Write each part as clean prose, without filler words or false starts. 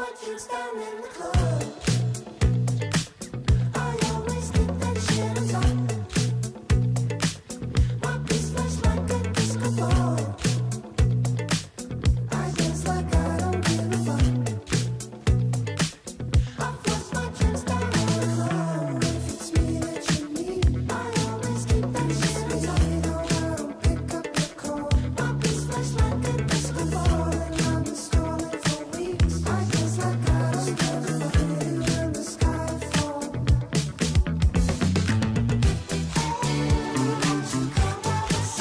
my drinks down in the club. I always keep that shit on top. My piece flash like a disco ball. I dance like I don't give a fuck. I flush my drinks down in the club. If it's me that you need, I always keep that shit on top. You know I don't pick up the call. My piece flash like a disco ball. And I've been scrolling for weeks. I dance like I don't give a fuck. When the sky falls. Won't you come by my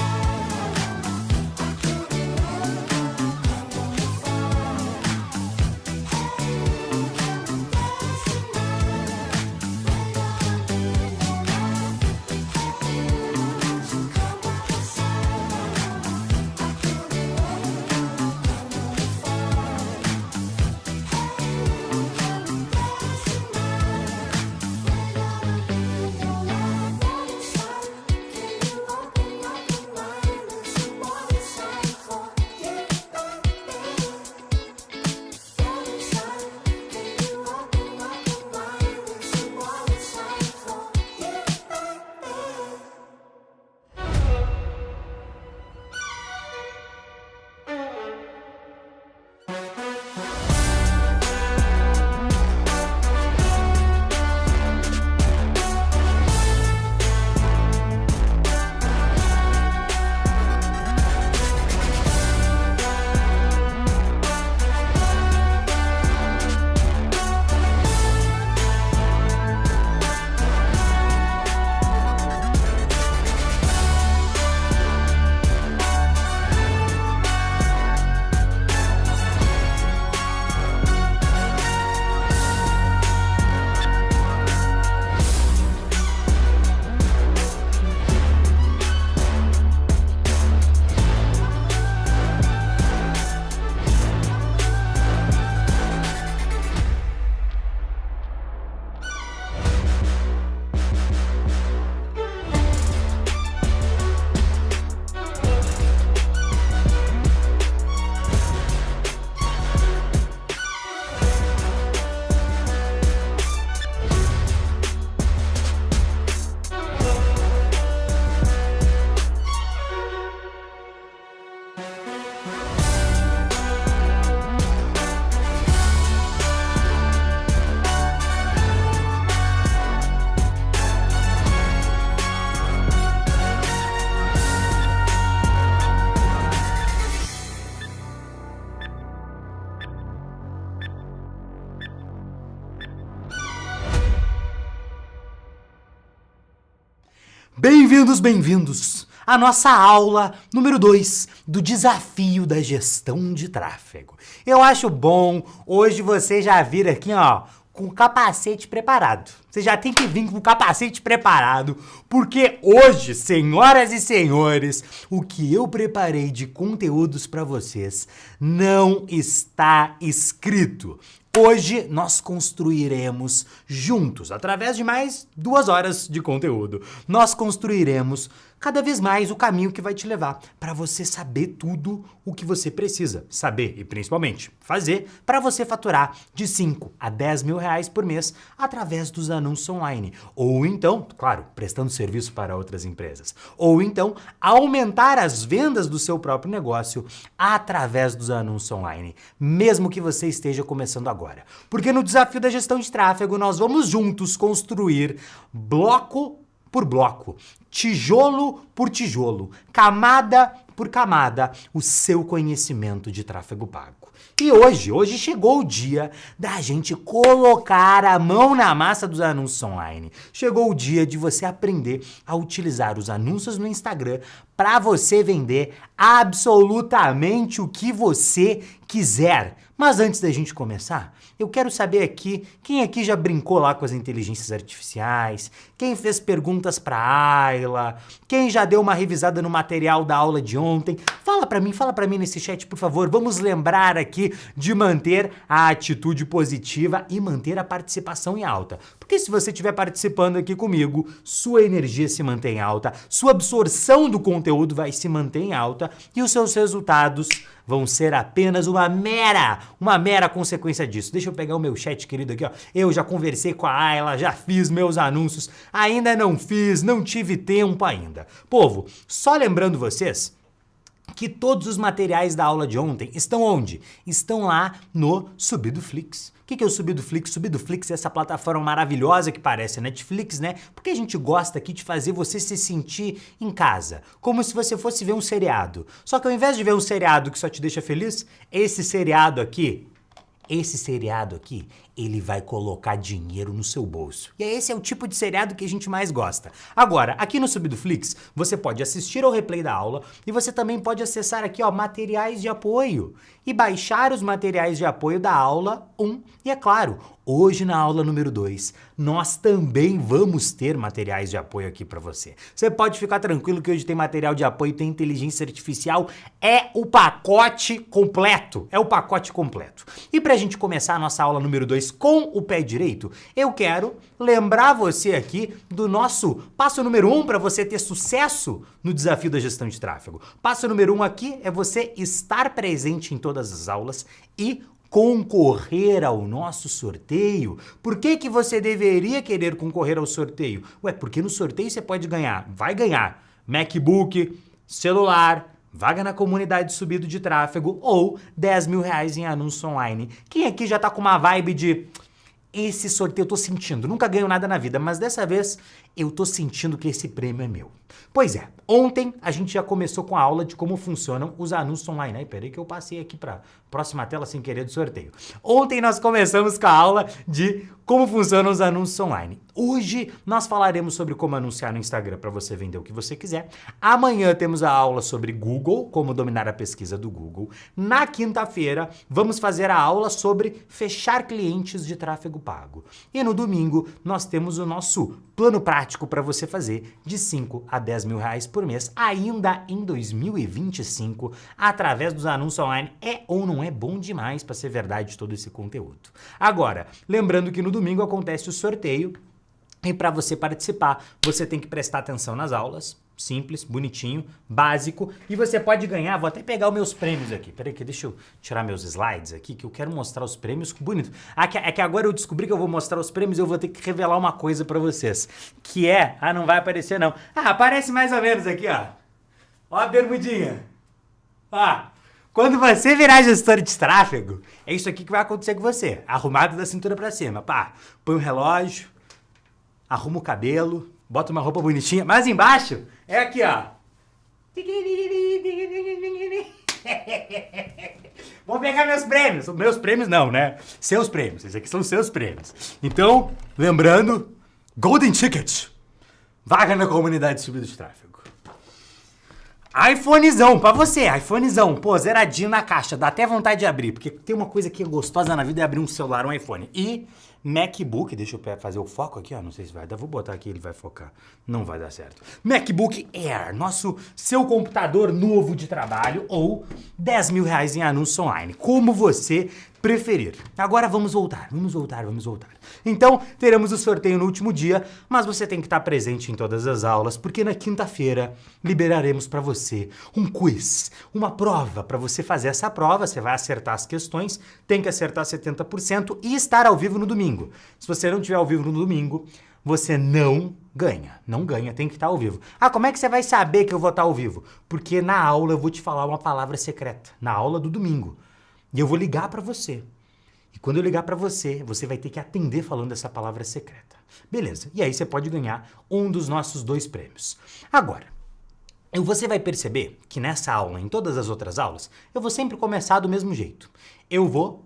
Bem-vindos à nossa aula número 2 do desafio da gestão de tráfego. Eu acho bom hoje você já vir aqui, ó, com o capacete preparado. Você já tem que vir com o capacete preparado, porque hoje, senhoras e senhores, o que eu preparei de conteúdos para vocês não está escrito. Hoje nós construiremos juntos, através de mais 2 horas de conteúdo, nós construiremos cada vez mais o caminho que vai te levar para você saber tudo o que você precisa saber e principalmente fazer para você faturar de 5 a 10 mil reais por mês através dos anúncios online. Ou então, claro, prestando serviço para outras empresas. Ou então, aumentar as vendas do seu próprio negócio através dos anúncios online, mesmo que você esteja começando agora. Porque no desafio da gestão de tráfego, nós vamos juntos construir bloco por bloco, tijolo por tijolo, camada por camada, o seu conhecimento de tráfego pago. E hoje chegou o dia da gente colocar a mão na massa dos anúncios online. Chegou o dia de você aprender a utilizar os anúncios no Instagram para você vender absolutamente o que você quiser. Mas antes da gente começar, eu quero saber aqui, quem aqui já brincou lá com as inteligências artificiais, quem fez perguntas para a Ayla, quem já deu uma revisada no material da aula de ontem. Fala para mim nesse chat, por favor. Vamos lembrar aqui de manter a atitude positiva e manter a participação em alta. Porque se você estiver participando aqui comigo, sua energia se mantém alta, sua absorção do conteúdo vai se manter em alta e os seus resultados vão ser apenas uma mera consequência disso. Deixa eu pegar o meu chat querido aqui, ó. Eu já conversei com a Ayla, já fiz meus anúncios, ainda não fiz, não tive tempo ainda. Povo, só lembrando vocês que todos os materiais da aula de ontem estão onde? Estão lá no Subidoflix. O que é o Subidoflix? Subidoflix é essa plataforma maravilhosa que parece Netflix, né? Porque a gente gosta aqui de fazer você se sentir em casa, como se você fosse ver um seriado. Só que ao invés de ver um seriado que só te deixa feliz, esse seriado aqui, ele vai colocar dinheiro no seu bolso. E esse é o tipo de seriado que a gente mais gosta. Agora, aqui no Subidoflix, você pode assistir ao replay da aula e você também pode acessar aqui, ó, materiais de apoio e baixar os materiais de apoio da aula 1. E é claro, hoje na aula número 2, nós também vamos ter materiais de apoio aqui para você. Você pode ficar tranquilo que hoje tem material de apoio, tem inteligência artificial, é o pacote completo. E pra gente começar a nossa aula número 2 com o pé direito, eu quero lembrar você aqui do nosso passo número 1 para você ter sucesso no desafio da gestão de tráfego. Passo número 1 aqui é você estar presente em todas as aulas e concorrer ao nosso sorteio. Por que você deveria querer concorrer ao sorteio? Ué, porque no sorteio você pode ganhar, vai ganhar MacBook, celular, vaga na comunidade Subido de Tráfego ou 10 mil reais em anúncio online. Quem aqui já tá com uma vibe de esse sorteio eu tô sentindo, nunca ganho nada na vida, mas dessa vez eu tô sentindo que esse prêmio é meu. Pois é, ontem a gente já começou com a aula de como funcionam os anúncios online. Ai, peraí que eu passei aqui pra próxima tela sem querer do sorteio. Ontem nós começamos com a aula de como funcionam os anúncios online. Hoje nós falaremos sobre como anunciar no Instagram para você vender o que você quiser. Amanhã temos a aula sobre Google, como dominar a pesquisa do Google. Na quinta-feira vamos fazer a aula sobre fechar clientes de tráfego pago. E no domingo nós temos o nosso plano prático para você fazer de 5 a 10 mil reais por mês, ainda em 2025, através dos anúncios online. É ou não é bom demais para ser verdade todo esse conteúdo. Agora, lembrando que no domingo acontece o sorteio e para você participar, você tem que prestar atenção nas aulas. Simples, bonitinho, básico. E você pode ganhar, vou até pegar os meus prêmios aqui. Peraí que deixa eu tirar meus slides aqui, que eu quero mostrar os prêmios bonito. É que agora eu descobri que eu vou mostrar os prêmios e eu vou ter que revelar uma coisa pra vocês. Que é... Ah, não vai aparecer não. Ah, aparece mais ou menos aqui, ó. Ó a bermudinha. Ó. Quando você virar gestor de tráfego, é isso aqui que vai acontecer com você. Arrumado da cintura pra cima. Pá, põe o relógio, arruma o cabelo, bota uma roupa bonitinha, mas embaixo é aqui, ó. Vou pegar meus prêmios. Meus prêmios não, né? Seus prêmios. Esses aqui são seus prêmios. Então, lembrando, Golden Ticket. Vaga na comunidade Subido de Tráfego. iPhonezão pra você, iPhonezão. Pô, zeradinho na caixa. Dá até vontade de abrir, porque tem uma coisa que é gostosa na vida é abrir um celular, um iPhone. E MacBook, deixa eu fazer o foco aqui, ó, não sei se vai dar, vou botar aqui, ele vai focar, não vai dar certo. MacBook Air, seu computador novo de trabalho ou 10 mil reais em anúncio online, como você preferir. Agora vamos voltar. Então, teremos o sorteio no último dia, mas você tem que estar presente em todas as aulas, porque na quinta-feira liberaremos para você um quiz, uma prova. Para você fazer essa prova, você vai acertar as questões, tem que acertar 70% e estar ao vivo no domingo. Se você não estiver ao vivo no domingo, você não ganha. Não ganha, tem que estar ao vivo. Ah, como é que você vai saber que eu vou estar ao vivo? Porque na aula eu vou te falar uma palavra secreta, na aula do domingo. E eu vou ligar para você. E quando eu ligar para você, você vai ter que atender falando essa palavra secreta. Beleza. E aí você pode ganhar um dos nossos 2 prêmios. Agora, você vai perceber que nessa aula, em todas as outras aulas, eu vou sempre começar do mesmo jeito. Eu vou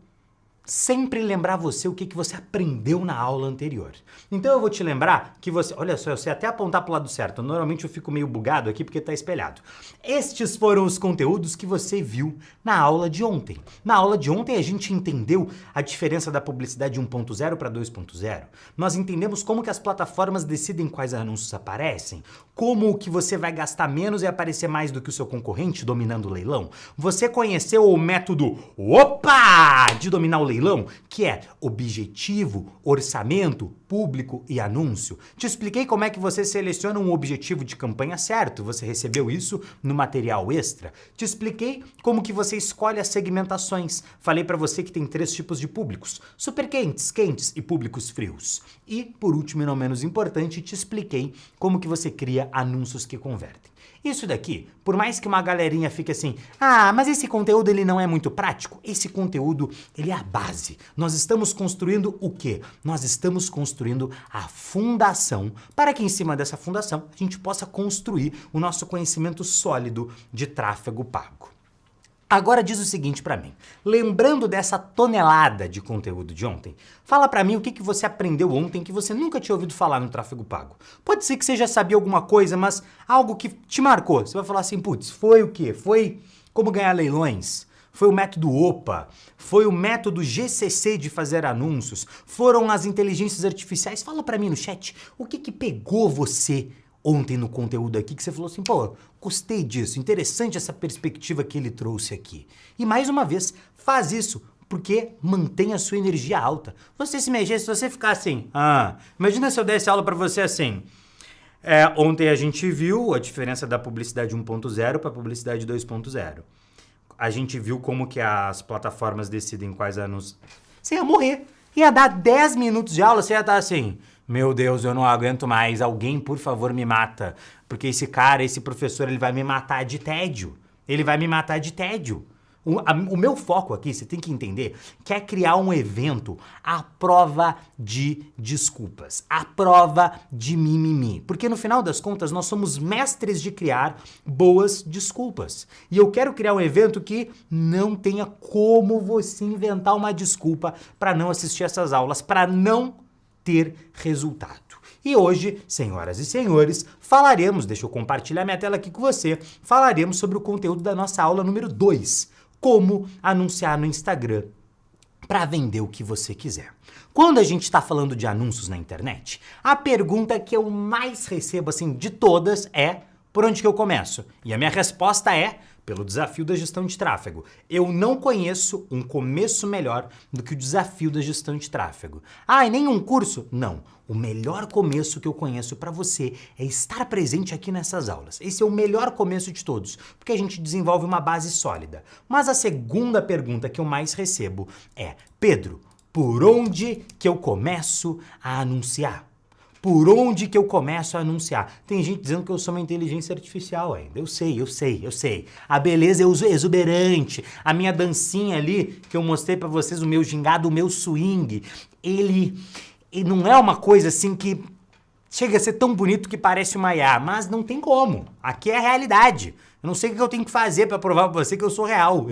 sempre lembrar você o que você aprendeu na aula anterior. Então eu vou te lembrar que você... Olha só, eu sei até apontar para o lado certo. Normalmente eu fico meio bugado aqui porque está espelhado. Estes foram os conteúdos que você viu na aula de ontem. Na aula de ontem a gente entendeu a diferença da publicidade 1.0 para 2.0. Nós entendemos como que as plataformas decidem quais anúncios aparecem, como que você vai gastar menos e aparecer mais do que o seu concorrente dominando o leilão. Você conheceu o método OPA de dominar o leilão leilão, que é objetivo, orçamento, público e anúncio. Te expliquei como é que você seleciona um objetivo de campanha certo, você recebeu isso no material extra. Te expliquei como que você escolhe as segmentações. Falei para você que tem 3 tipos de públicos: super quentes, quentes e públicos frios. E, por último e não menos importante, te expliquei como que você cria anúncios que convertem. Isso daqui, por mais que uma galerinha fique assim, mas esse conteúdo ele não é muito prático, esse conteúdo ele é a base. Nós estamos construindo o quê? Nós estamos construindo a fundação para que em cima dessa fundação a gente possa construir o nosso conhecimento sólido de tráfego pago. Agora diz o seguinte pra mim, lembrando dessa tonelada de conteúdo de ontem, fala pra mim o que você aprendeu ontem que você nunca tinha ouvido falar no tráfego pago. Pode ser que você já sabia alguma coisa, mas algo que te marcou. Você vai falar assim, putz, foi o quê? Foi como ganhar leilões? Foi o método OPA? Foi o método GCC de fazer anúncios? Foram as inteligências artificiais? Fala pra mim no chat, o que pegou você ontem no conteúdo aqui que você falou assim, pô, gostei disso, interessante essa perspectiva que ele trouxe aqui. E mais uma vez, faz isso, porque mantém a sua energia alta. Você se mexer, se você ficar assim, imagina se eu desse aula pra você assim, ontem a gente viu a diferença da publicidade 1.0 para publicidade 2.0. A gente viu como que as plataformas decidem quais anúncios. Você ia morrer. Ia dar 10 minutos de aula, você ia estar assim, meu Deus, eu não aguento mais, alguém por favor me mata, porque esse cara, esse professor, ele vai me matar de tédio. Ele vai me matar de tédio. O meu foco aqui, você tem que entender, que é criar um evento à prova de desculpas, à prova de mimimi. Porque no final das contas, nós somos mestres de criar boas desculpas. E eu quero criar um evento que não tenha como você inventar uma desculpa para não assistir essas aulas, para não ter resultado. E hoje, senhoras e senhores, falaremos, deixa eu compartilhar minha tela aqui com você, falaremos sobre o conteúdo da nossa aula número 2. Como anunciar no Instagram para vender o que você quiser. Quando a gente está falando de anúncios na internet, a pergunta que eu mais recebo assim de todas é: por onde que eu começo? E a minha resposta é: pelo desafio da gestão de tráfego. Eu não conheço um começo melhor do que o desafio da gestão de tráfego. E nenhum curso? Não. O melhor começo que eu conheço para você é estar presente aqui nessas aulas. Esse é o melhor começo de todos, porque a gente desenvolve uma base sólida. Mas a segunda pergunta que eu mais recebo é: Pedro, por onde que eu começo a anunciar? Por onde que eu começo a anunciar? Tem gente dizendo que eu sou uma inteligência artificial ainda. Eu sei. A beleza é exuberante. A minha dancinha ali, que eu mostrei pra vocês, o meu gingado, o meu swing, ele não é uma coisa assim que chega a ser tão bonito que parece uma IA, mas não tem como. Aqui é a realidade. Eu não sei o que eu tenho que fazer pra provar pra você que eu sou real.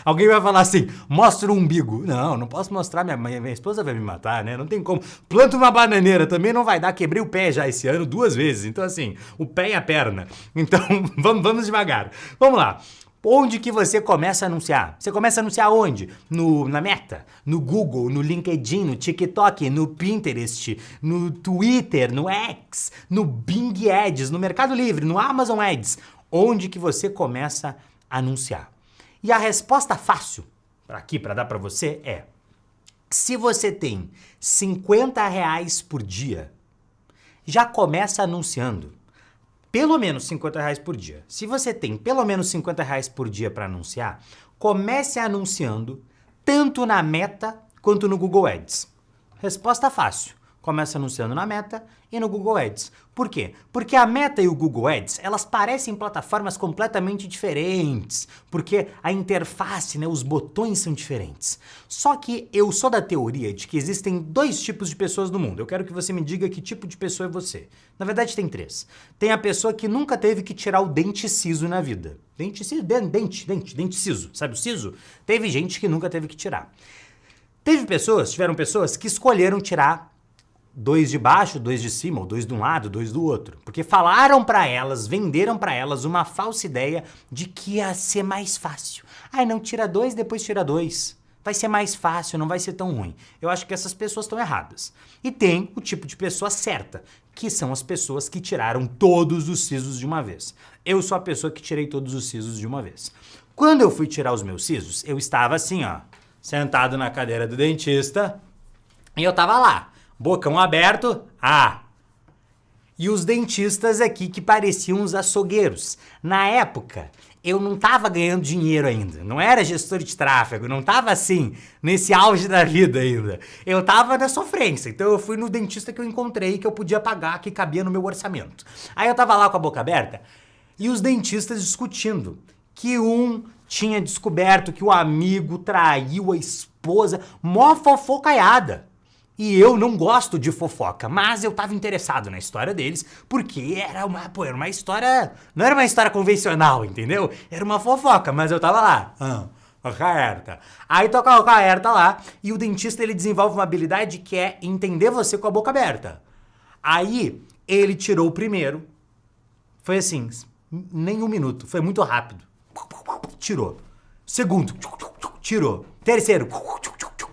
Alguém vai falar assim, mostra o umbigo. Não posso mostrar, minha esposa vai me matar, né? Não tem como. Planta uma bananeira, também não vai dar. Quebrei o pé já esse ano 2 vezes. Então assim, o pé e a perna. Então vamos devagar. Vamos lá. Onde que você começa a anunciar? Você começa a anunciar onde? Na Meta, no Google, no LinkedIn, no TikTok, no Pinterest, no Twitter, no X, no Bing Ads, no Mercado Livre, no Amazon Ads. Onde que você começa a anunciar? E a resposta fácil para dar para você é: se você tem R$50 por dia, já começa anunciando. Pelo menos R$50 por dia. Se você tem pelo menos R$50 por dia para anunciar, comece anunciando tanto na Meta quanto no Google Ads. Resposta fácil. Começa anunciando na Meta e no Google Ads. Por quê? Porque a Meta e o Google Ads, elas parecem plataformas completamente diferentes, porque a interface, os botões são diferentes. Só que eu sou da teoria de que existem 2 tipos de pessoas no mundo. Eu quero que você me diga que tipo de pessoa é você. Na verdade, tem 3. Tem a pessoa que nunca teve que tirar o dente siso na vida. Dente siso. Sabe o siso? Teve gente que nunca teve que tirar. Tiveram pessoas que escolheram tirar 2 de baixo, 2 de cima, ou 2 de um lado, 2 do outro. Porque falaram pra elas, venderam pra elas uma falsa ideia de que ia ser mais fácil. Não, tira 2, depois tira 2. Vai ser mais fácil, não vai ser tão ruim. Eu acho que essas pessoas estão erradas. E tem o tipo de pessoa certa, que são as pessoas que tiraram todos os sisos de uma vez. Eu sou a pessoa que tirei todos os sisos de uma vez. Quando eu fui tirar os meus sisos, eu estava assim, sentado na cadeira do dentista, e eu tava lá, bocão aberto, e os dentistas aqui que pareciam os açougueiros. Na época, eu não tava ganhando dinheiro ainda, não era gestor de tráfego, não tava assim, nesse auge da vida ainda. Eu tava na sofrência, então eu fui no dentista que eu encontrei, que eu podia pagar, que cabia no meu orçamento. Aí eu tava lá com a boca aberta, e os dentistas discutindo que um tinha descoberto que o amigo traiu a esposa, mó fofocaiada. E eu não gosto de fofoca, mas eu tava interessado na história deles, porque era uma história, não era uma história convencional, entendeu? Era uma fofoca, mas eu tava lá, boca aberta. Aí toca a boca aberta lá, e o dentista ele desenvolve uma habilidade que é entender você com a boca aberta. Aí ele tirou o primeiro, foi assim, nem um minuto, foi muito rápido. Tirou. Segundo, tirou. Terceiro,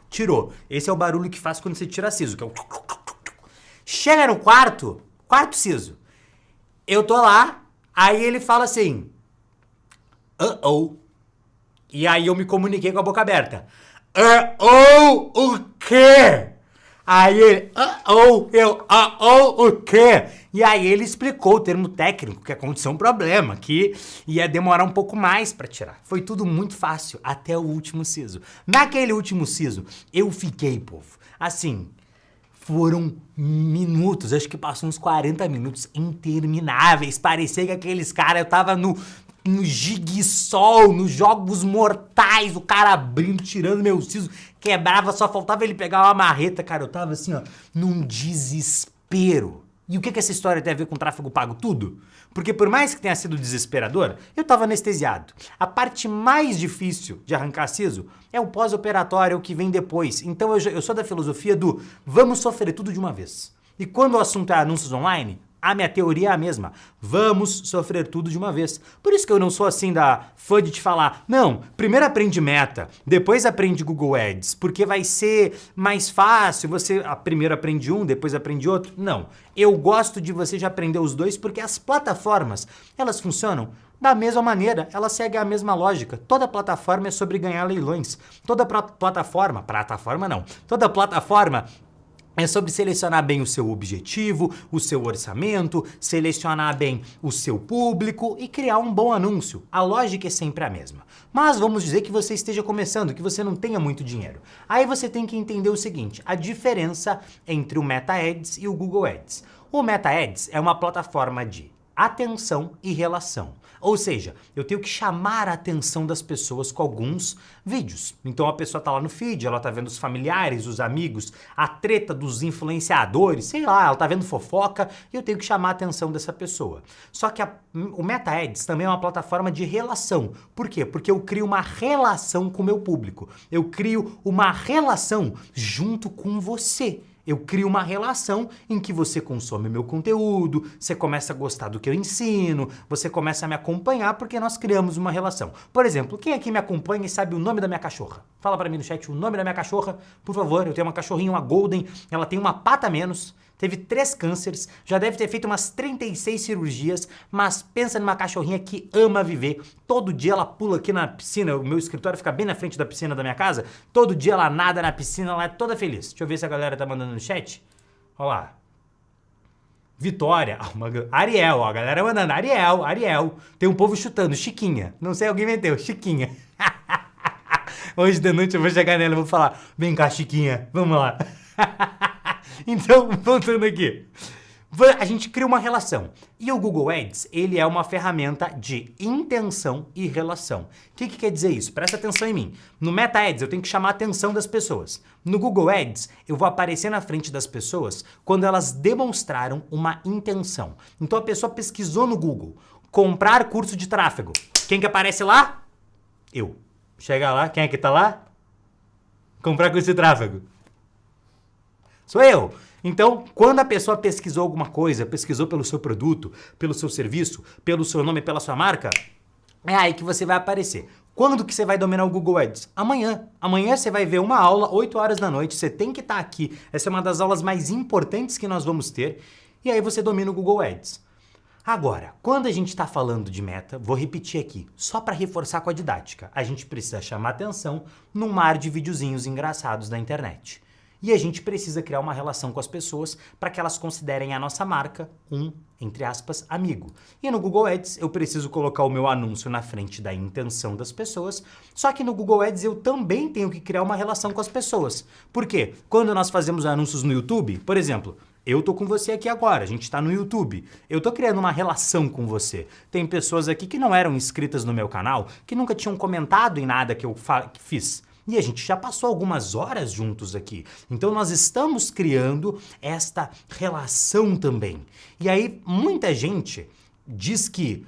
tirou. Esse é o barulho que faz quando você tira siso, que é o... Chega no quarto siso. Eu tô lá, aí ele fala assim, e aí eu me comuniquei com a boca aberta. O quê? Aí ele, o quê? E aí ele explicou o termo técnico, que aconteceu um problema, que ia demorar um pouco mais pra tirar. Foi tudo muito fácil, até o último siso. Naquele último siso, eu fiquei, povo, assim, foram minutos, acho que passou uns 40 minutos intermináveis. Parecia que aqueles caras, eu tava no Jiguessol, nos Jogos Mortais, o cara abrindo, tirando meu siso, quebrava, só faltava ele pegar uma marreta, cara, eu tava assim, ó, num desespero. E o que essa história tem a ver com tráfego pago? Tudo. Porque por mais que tenha sido desesperador, eu tava anestesiado. A parte mais difícil de arrancar siso é o pós-operatório, o que vem depois. Então eu sou da filosofia do vamos sofrer tudo de uma vez. E quando o assunto é anúncios online, a minha teoria é a mesma. Vamos sofrer tudo de uma vez. Por isso que eu não sou assim da fã de te falar, não, primeiro aprende Meta, depois aprende Google Ads, porque vai ser mais fácil, você primeiro aprende um, depois aprende outro. Não, eu gosto de você já aprender os dois, porque as plataformas, elas funcionam da mesma maneira, elas seguem a mesma lógica. Toda plataforma é sobre ganhar leilões. Toda plataforma é sobre selecionar bem o seu objetivo, o seu orçamento, selecionar bem o seu público e criar um bom anúncio. A lógica é sempre a mesma. Mas vamos dizer que você esteja começando, que você não tenha muito dinheiro. Aí você tem que entender o seguinte, a diferença entre o Meta Ads e o Google Ads. O Meta Ads é uma plataforma de atenção e relação. Ou seja, eu tenho que chamar a atenção das pessoas com alguns vídeos. Então a pessoa tá lá no feed, ela tá vendo os familiares, os amigos, a treta dos influenciadores, sei lá, ela tá vendo fofoca e eu tenho que chamar a atenção dessa pessoa. Só que o Meta Ads também é uma plataforma de relação. Por quê? Porque eu crio uma relação com o meu público. Eu crio uma relação junto com você. Eu crio uma relação em que você consome meu conteúdo, você começa a gostar do que eu ensino, você começa a me acompanhar porque nós criamos uma relação. Por exemplo, quem aqui me acompanha e sabe o nome da minha cachorra? Fala pra mim no chat o nome da minha cachorra, por favor. Eu tenho uma cachorrinha, uma Golden, ela tem uma pata a menos, teve 3 cânceres, já deve ter feito umas 36 cirurgias, mas pensa numa cachorrinha que ama viver. Todo dia ela pula aqui na piscina, o meu escritório fica bem na frente da piscina da minha casa, todo dia ela nada na piscina, ela é toda feliz. Deixa eu ver se a galera tá mandando no chat. Olha lá. Vitória, Ariel, ó, a galera mandando, Ariel. Tem um povo chutando, Chiquinha. Não sei, alguém meteu, Chiquinha. Hoje de noite eu vou chegar nela e vou falar, vem cá, Chiquinha, vamos lá. Então, voltando aqui, a gente cria uma relação. E o Google Ads, ele é uma ferramenta de intenção e relação. O que quer dizer isso? Presta atenção em mim. No Meta Ads, eu tenho que chamar a atenção das pessoas. No Google Ads, eu vou aparecer na frente das pessoas quando elas demonstraram uma intenção. Então, a pessoa pesquisou no Google, comprar curso de tráfego. Quem que aparece lá? Eu. Chega lá, quem é que tá lá? Comprar curso de tráfego. Sou eu. Então, quando a pessoa pesquisou alguma coisa, pesquisou pelo seu produto, pelo seu serviço, pelo seu nome, pela sua marca, é aí que você vai aparecer. Quando que você vai dominar o Google Ads? Amanhã. Amanhã você vai ver uma aula, 8 horas da noite, você tem que estar aqui. Essa é uma das aulas mais importantes que nós vamos ter. E aí você domina o Google Ads. Agora, quando a gente está falando de meta, vou repetir aqui, só para reforçar com a didática, a gente precisa chamar atenção num mar de videozinhos engraçados da internet. E a gente precisa criar uma relação com as pessoas para que elas considerem a nossa marca entre aspas, amigo. E no Google Ads eu preciso colocar o meu anúncio na frente da intenção das pessoas, só que no Google Ads eu também tenho que criar uma relação com as pessoas. Por quê? Quando nós fazemos anúncios no YouTube, por exemplo, eu tô com você aqui agora, a gente tá no YouTube. Eu tô criando uma relação com você. Tem pessoas aqui que não eram inscritas no meu canal, que nunca tinham comentado em nada que eu fiz. E a gente já passou algumas horas juntos aqui. Então nós estamos criando esta relação também. E aí muita gente diz que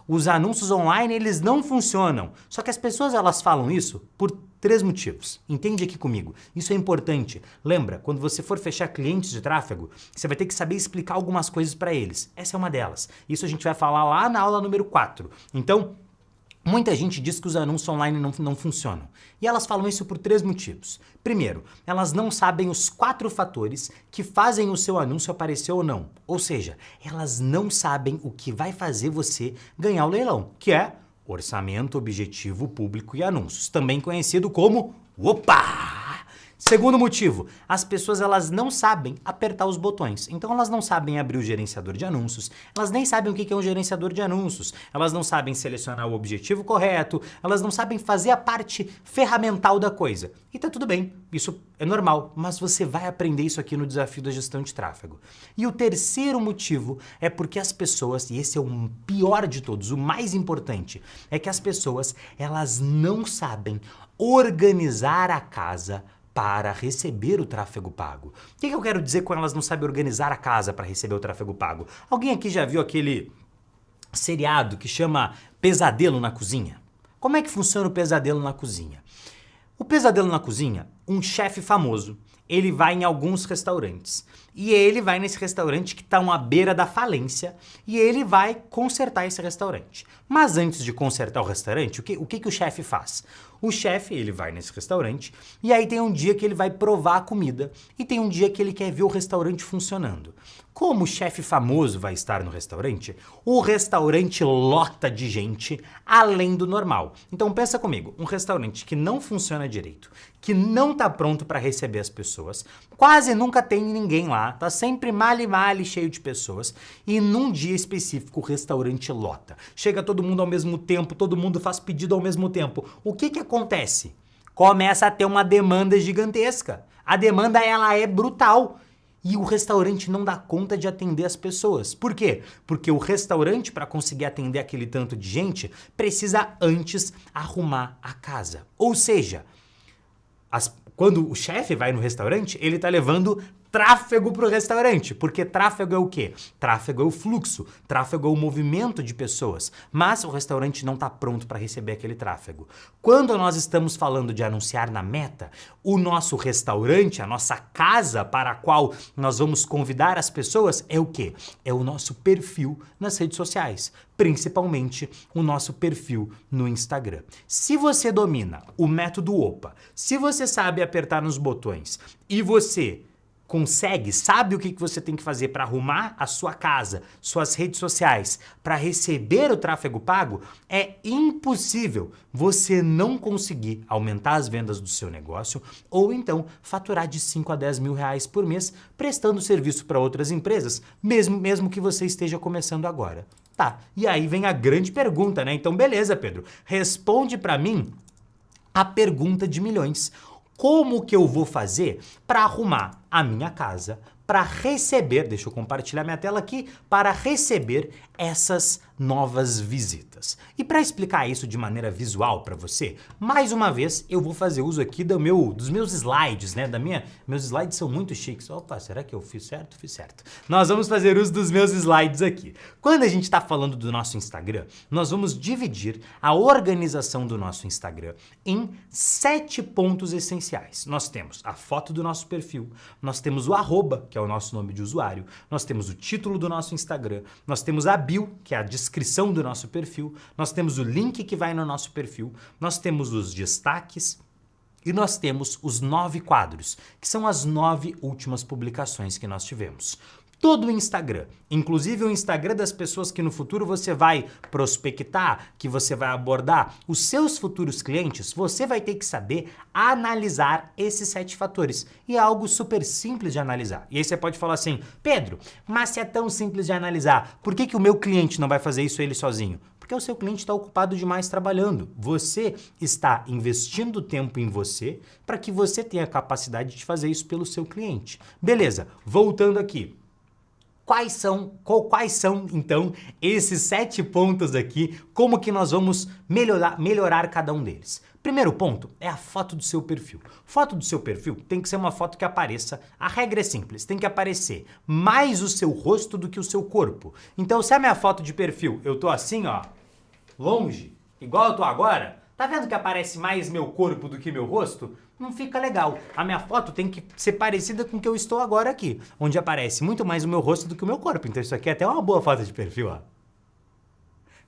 os anúncios online eles não funcionam. Só que as pessoas elas falam isso por 3 motivos. Entende aqui comigo. Isso é importante. Lembra, quando você for fechar clientes de tráfego, você vai ter que saber explicar algumas coisas para eles. Essa é uma delas. Isso a gente vai falar lá na aula número 4. Então, muita gente diz que os anúncios online não funcionam. E elas falam isso por 3 motivos. Primeiro, elas não sabem os 4 fatores que fazem o seu anúncio aparecer ou não. Ou seja, elas não sabem o que vai fazer você ganhar o leilão, que é orçamento, objetivo, público e anúncios, também conhecido como OPA! Segundo motivo, as pessoas elas não sabem apertar os botões. Então elas não sabem abrir o gerenciador de anúncios, elas nem sabem o que é um gerenciador de anúncios, elas não sabem selecionar o objetivo correto, elas não sabem fazer a parte ferramental da coisa. E tá tudo bem, isso é normal, mas você vai aprender isso aqui no desafio da gestão de tráfego. E o terceiro motivo é porque as pessoas, e esse é o pior de todos, o mais importante, é que as pessoas elas não sabem organizar a casa para receber o tráfego pago. O que eu quero dizer quando elas não sabem organizar a casa para receber o tráfego pago? Alguém aqui já viu aquele seriado que chama Pesadelo na Cozinha? Como é que funciona o Pesadelo na Cozinha? O Pesadelo na Cozinha, um chefe famoso, ele vai em alguns restaurantes. E ele vai nesse restaurante que está à beira da falência e ele vai consertar esse restaurante. Mas antes de consertar o restaurante, o que o chefe faz? O chefe, ele vai nesse restaurante e aí tem um dia que ele vai provar a comida e tem um dia que ele quer ver o restaurante funcionando. Como o chefe famoso vai estar no restaurante, o restaurante lota de gente além do normal. Então pensa comigo, um restaurante que não funciona direito, que não está pronto para receber as pessoas, quase nunca tem ninguém lá, tá sempre male cheio de pessoas e num dia específico o restaurante lota. Chega todo mundo ao mesmo tempo, todo mundo faz pedido ao mesmo tempo. O que acontece? Começa a ter uma demanda gigantesca. A demanda ela é brutal. E o restaurante não dá conta de atender as pessoas. Por quê? Porque o restaurante, para conseguir atender aquele tanto de gente, precisa antes arrumar a casa. Ou seja, quando o chefe vai no restaurante, ele está levando tráfego para o restaurante, porque tráfego é o quê? Tráfego é o fluxo, tráfego é o movimento de pessoas, mas o restaurante não está pronto para receber aquele tráfego. Quando nós estamos falando de anunciar na meta, o nosso restaurante, a nossa casa para a qual nós vamos convidar as pessoas é o quê? É o nosso perfil nas redes sociais, principalmente o nosso perfil no Instagram. Se você domina o método OPA, se você sabe apertar nos botões e você sabe o que você tem que fazer para arrumar a sua casa, suas redes sociais, para receber o tráfego pago, é impossível você não conseguir aumentar as vendas do seu negócio ou então faturar de 5 a 10 mil reais por mês prestando serviço para outras empresas, mesmo que você esteja começando agora. Tá, e aí vem a grande pergunta, né? Então beleza, Pedro, responde para mim a pergunta de milhões. Como que eu vou fazer para arrumar a minha casa, para receber, deixa eu compartilhar minha tela aqui, para receber essas novas visitas. E para explicar isso de maneira visual para você, mais uma vez eu vou fazer uso aqui dos meus slides, né? Meus slides são muito chiques. Opa, será que eu fiz certo? Fiz certo. Nós vamos fazer uso dos meus slides aqui. Quando a gente está falando do nosso Instagram, nós vamos dividir a organização do nosso Instagram em 7 pontos essenciais. Nós temos a foto do nosso perfil, nós temos o arroba, que é o nosso nome de usuário, nós temos o título do nosso Instagram, nós temos a bio, que é a descrição do nosso perfil, nós temos o link que vai no nosso perfil, nós temos os destaques e nós temos os 9 quadros, que são as 9 últimas publicações que nós tivemos. todo o Instagram, inclusive o Instagram das pessoas que no futuro você vai prospectar, que você vai abordar, os seus futuros clientes, você vai ter que saber analisar esses 7 fatores. E é algo super simples de analisar. E aí você pode falar assim, Pedro, mas se é tão simples de analisar, por que o meu cliente não vai fazer isso ele sozinho? Porque o seu cliente está ocupado demais trabalhando. Você está investindo tempo em você para que você tenha a capacidade de fazer isso pelo seu cliente. Beleza, voltando aqui. Quais são, então, esses 7 pontos aqui? Como que nós vamos melhorar cada um deles? Primeiro ponto é a foto do seu perfil. Foto do seu perfil tem que ser uma foto que apareça, a regra é simples, tem que aparecer mais o seu rosto do que o seu corpo. Então, se a minha foto de perfil, eu tô assim, ó, longe, igual eu tô agora, tá vendo que aparece mais meu corpo do que meu rosto? Não fica legal. A minha foto tem que ser parecida com o que eu estou agora aqui, onde aparece muito mais o meu rosto do que o meu corpo. Então isso aqui é até uma boa foto de perfil, ó.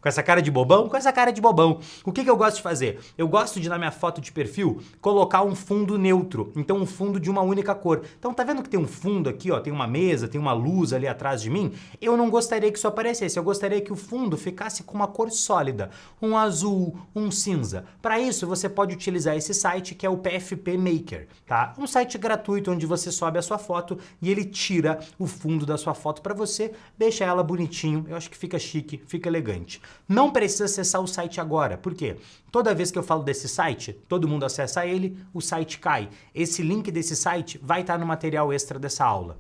Com essa cara de bobão? Com essa cara de bobão. O que eu gosto de fazer? Eu gosto de, na minha foto de perfil, colocar um fundo neutro. Então, um fundo de uma única cor. Então, tá vendo que tem um fundo aqui, ó? Tem uma mesa, tem uma luz ali atrás de mim? Eu não gostaria que isso aparecesse. Eu gostaria que o fundo ficasse com uma cor sólida. Um azul, um cinza. Para isso, você pode utilizar esse site que é o PFP Maker, tá? Um site gratuito onde você sobe a sua foto e ele tira o fundo da sua foto para você, deixa ela bonitinho. Eu acho que fica chique, fica elegante. Não precisa acessar o site agora, por quê? Toda vez que eu falo desse site, todo mundo acessa ele, o site cai. Esse link desse site vai estar no material extra dessa aula.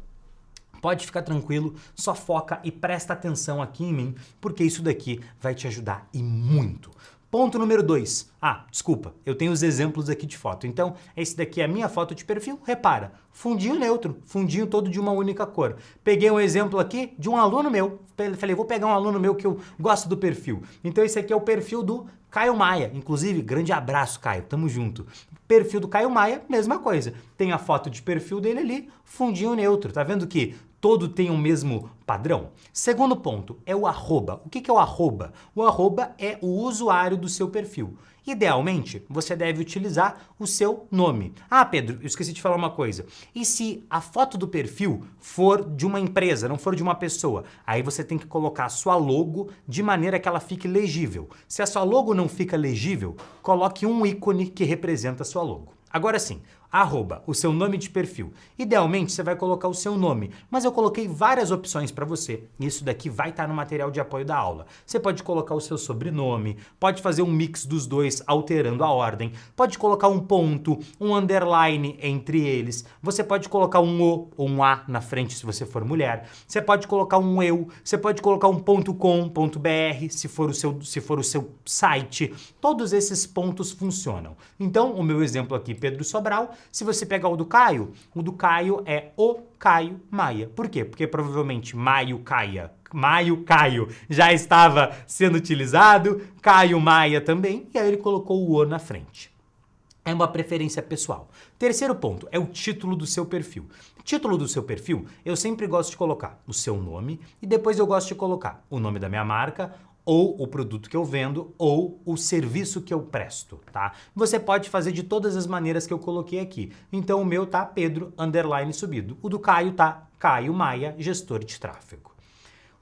Pode ficar tranquilo, só foca e presta atenção aqui em mim, porque isso daqui vai te ajudar e muito. Ponto número 2. Desculpa, eu tenho os exemplos aqui de foto. Então, esse daqui é a minha foto de perfil, repara, fundinho neutro, fundinho todo de uma única cor. Peguei um exemplo aqui de um aluno meu, falei, vou pegar um aluno meu que eu gosto do perfil. Então, esse aqui é o perfil do Caio Maia. Inclusive, grande abraço, Caio, tamo junto. Perfil do Caio Maia, mesma coisa. Tem a foto de perfil dele ali, fundinho neutro. Tá vendo que todo tem o mesmo padrão? Segundo ponto é o arroba. O que é o arroba? O arroba é o usuário do seu perfil. Idealmente, você deve utilizar o seu nome. Pedro, eu esqueci de falar uma coisa. E se a foto do perfil for de uma empresa, não for de uma pessoa? Aí você tem que colocar a sua logo de maneira que ela fique legível. Se a sua logo não fica legível, coloque um ícone que representa a sua logo. Agora sim, arroba, o seu nome de perfil. Idealmente, você vai colocar o seu nome, mas eu coloquei várias opções para você. Isso daqui vai estar no material de apoio da aula. Você pode colocar o seu sobrenome, pode fazer um mix dos dois, alterando a ordem, pode colocar um ponto, um underline entre eles, você pode colocar um O ou um A na frente se você for mulher, você pode colocar um eu, você pode colocar um .com.br se for o seu site. Todos esses pontos funcionam. Então, o meu exemplo aqui, Pedro Sobral, se você pegar o do Caio é o Caio Maia. Por quê? Porque provavelmente Maio Caio já estava sendo utilizado, Caio Maia também, e aí ele colocou o O na frente. É uma preferência pessoal. Terceiro ponto é o título do seu perfil. Título do seu perfil, eu sempre gosto de colocar o seu nome e depois eu gosto de colocar o nome da minha marca, ou o produto que eu vendo, ou o serviço que eu presto, tá? Você pode fazer de todas as maneiras que eu coloquei aqui. Então o meu tá Pedro _ subido. O do Caio tá Caio Maia, gestor de tráfego.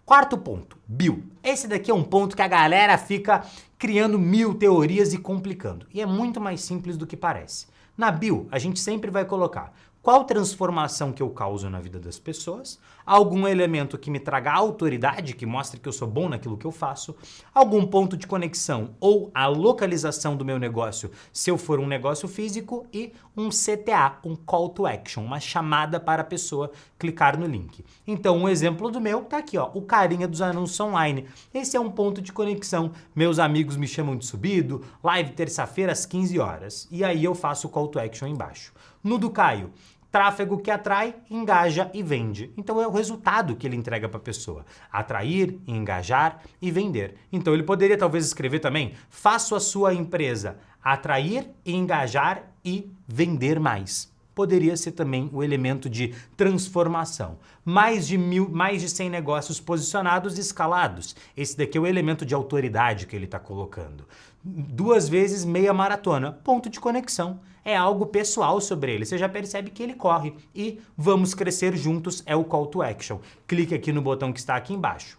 Quarto ponto, bio. Esse daqui é um ponto que a galera fica criando 1000 teorias e complicando. E é muito mais simples do que parece. Na bio, a gente sempre vai colocar qual transformação que eu causo na vida das pessoas, algum elemento que me traga autoridade, que mostre que eu sou bom naquilo que eu faço, algum ponto de conexão ou a localização do meu negócio, se eu for um negócio físico, e um CTA, um Call to Action, uma chamada para a pessoa clicar no link. Então, um exemplo do meu tá aqui, ó, o carinha dos anúncios online. Esse é um ponto de conexão. Meus amigos me chamam de subido, live terça-feira às 15 horas. E aí eu faço o Call to Action embaixo. No do Caio, tráfego que atrai, engaja e vende. Então é o resultado que ele entrega para a pessoa. Atrair, engajar e vender. Então ele poderia talvez escrever também, faça a sua empresa atrair, engajar e vender mais. poderia ser também o elemento de transformação. Mais de 100 negócios posicionados e escalados. Esse daqui é o elemento de autoridade que ele está colocando. 2 vezes meia maratona, ponto de conexão. É algo pessoal sobre ele. Você já percebe que ele corre. E vamos crescer juntos é o call to action. Clique aqui no botão que está aqui embaixo.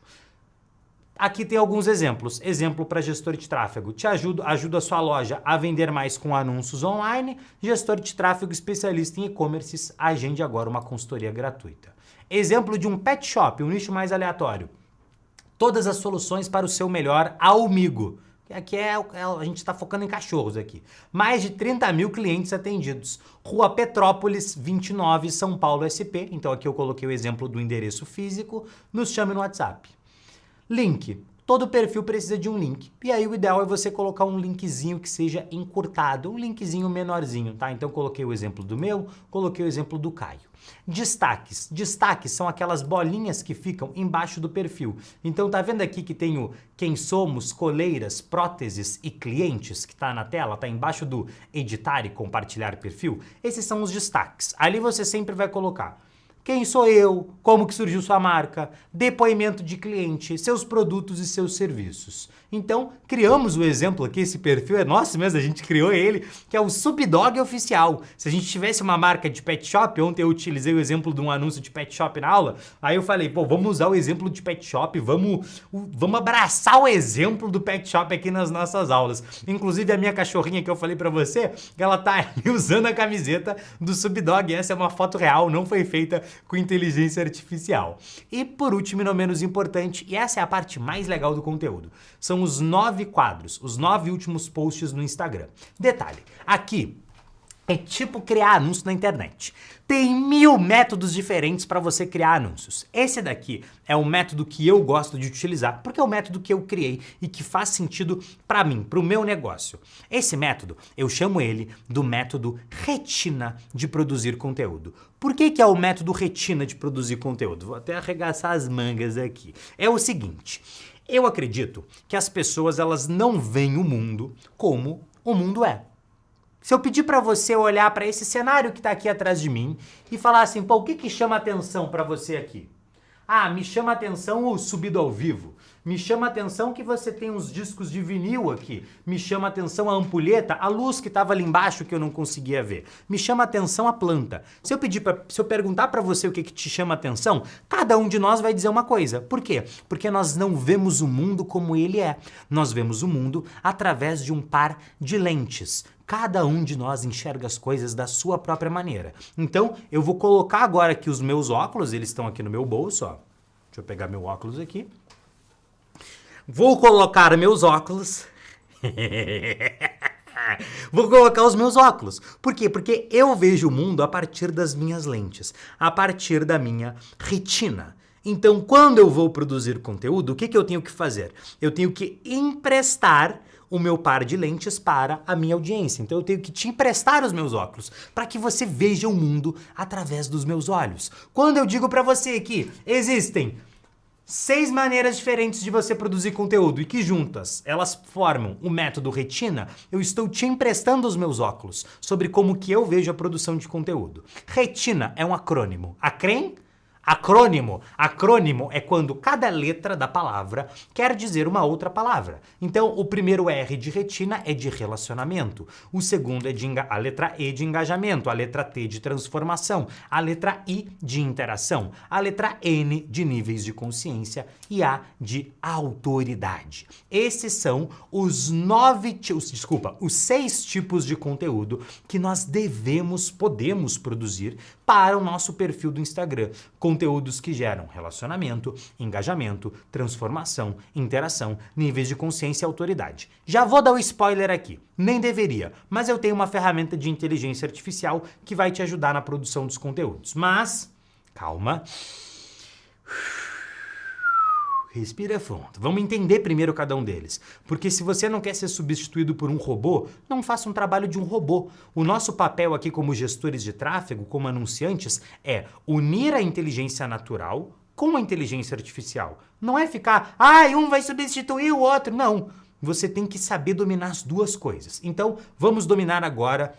Aqui tem alguns exemplos. Exemplo para gestor de tráfego. Ajuda a sua loja a vender mais com anúncios online. Gestor de tráfego especialista em e-commerce. Agende agora uma consultoria gratuita. Exemplo de um pet shop, um nicho mais aleatório. Todas as soluções para o seu melhor amigo. Aqui a gente está focando em cachorros aqui. Mais de 30 mil clientes atendidos. Rua Petrópolis, 29, São Paulo, SP. Então aqui eu coloquei o exemplo do endereço físico. Nos chame no WhatsApp. Link. Todo perfil precisa de um link. E aí o ideal é você colocar um linkzinho que seja encurtado, um linkzinho menorzinho, tá? Então coloquei o exemplo do meu, coloquei o exemplo do Caio. Destaques. Destaques são aquelas bolinhas que ficam embaixo do perfil. Então tá vendo aqui que tem o quem somos, coleiras, próteses e clientes que tá na tela, tá embaixo do editar e compartilhar perfil? Esses são os destaques. Ali você sempre vai colocar quem sou eu, como que surgiu sua marca, depoimento de cliente, seus produtos e seus serviços. Então, criamos o exemplo aqui, esse perfil é nosso mesmo, a gente criou ele, que é o Subdog Oficial. Se a gente tivesse uma marca de pet shop, ontem eu utilizei o exemplo de um anúncio de pet shop na aula, aí eu falei, pô, vamos usar o exemplo de pet shop, vamos abraçar o exemplo do pet shop aqui nas nossas aulas. Inclusive a minha cachorrinha que eu falei pra você, ela tá aí usando a camiseta do Subdog, essa é uma foto real, não foi feita com inteligência artificial. E por último e não menos importante, e essa é a parte mais legal do conteúdo, são os 9 quadros, os 9 últimos posts no Instagram. Detalhe, aqui é tipo criar anúncio na internet. Tem 1000 métodos diferentes para você criar anúncios. Esse daqui é o método que eu gosto de utilizar, porque é o método que eu criei e que faz sentido para mim, para o meu negócio. Esse método, eu chamo ele do método retina de produzir conteúdo. Por que é o método retina de produzir conteúdo? Vou até arregaçar as mangas aqui. É o seguinte, eu acredito que as pessoas elas não veem o mundo como o mundo é. Se eu pedir para você olhar para esse cenário que está aqui atrás de mim e falar assim, pô, o que chama atenção para você aqui? Ah, me chama atenção o subido ao vivo. Me chama atenção que você tem uns discos de vinil aqui. Me chama atenção a ampulheta, a luz que estava ali embaixo que eu não conseguia ver. Me chama atenção a planta. Se eu perguntar para você o que te chama atenção, cada um de nós vai dizer uma coisa. Por quê? Porque nós não vemos o mundo como ele é. Nós vemos o mundo através de um par de lentes. Cada um de nós enxerga as coisas da sua própria maneira. Então, eu vou colocar agora aqui os meus óculos, eles estão aqui no meu bolso, ó. Deixa eu pegar meu óculos aqui. Vou colocar meus óculos. Vou colocar os meus óculos. Por quê? Porque eu vejo o mundo a partir das minhas lentes, a partir da minha retina. Então, quando eu vou produzir conteúdo, o que eu tenho que fazer? Eu tenho que emprestar o meu par de lentes para a minha audiência. Então eu tenho que te emprestar os meus óculos para que você veja o mundo através dos meus olhos. Quando eu digo para você que existem 6 maneiras diferentes de você produzir conteúdo e que juntas elas formam o método retina, eu estou te emprestando os meus óculos sobre como que eu vejo a produção de conteúdo. Retina é um acrônimo. Acrônimo. Acrônimo é quando cada letra da palavra quer dizer uma outra palavra. Então, o primeiro R de retina é de relacionamento. O segundo é a letra E de engajamento. A letra T de transformação. A letra I de interação. A letra N de níveis de consciência. E A de autoridade. Esses são os 6 tipos de conteúdo que nós podemos produzir para o nosso perfil do Instagram. Conteúdos que geram relacionamento, engajamento, transformação, interação, níveis de consciência e autoridade. Já vou dar o spoiler aqui, nem deveria, mas eu tenho uma ferramenta de inteligência artificial que vai te ajudar na produção dos conteúdos. Mas, calma. Respira fundo. Vamos entender primeiro cada um deles. Porque se você não quer ser substituído por um robô, não faça um trabalho de um robô. O nosso papel aqui como gestores de tráfego, como anunciantes, é unir a inteligência natural com a inteligência artificial. Não é ficar, um vai substituir o outro. Não. Você tem que saber dominar as duas coisas. Então, vamos dominar agora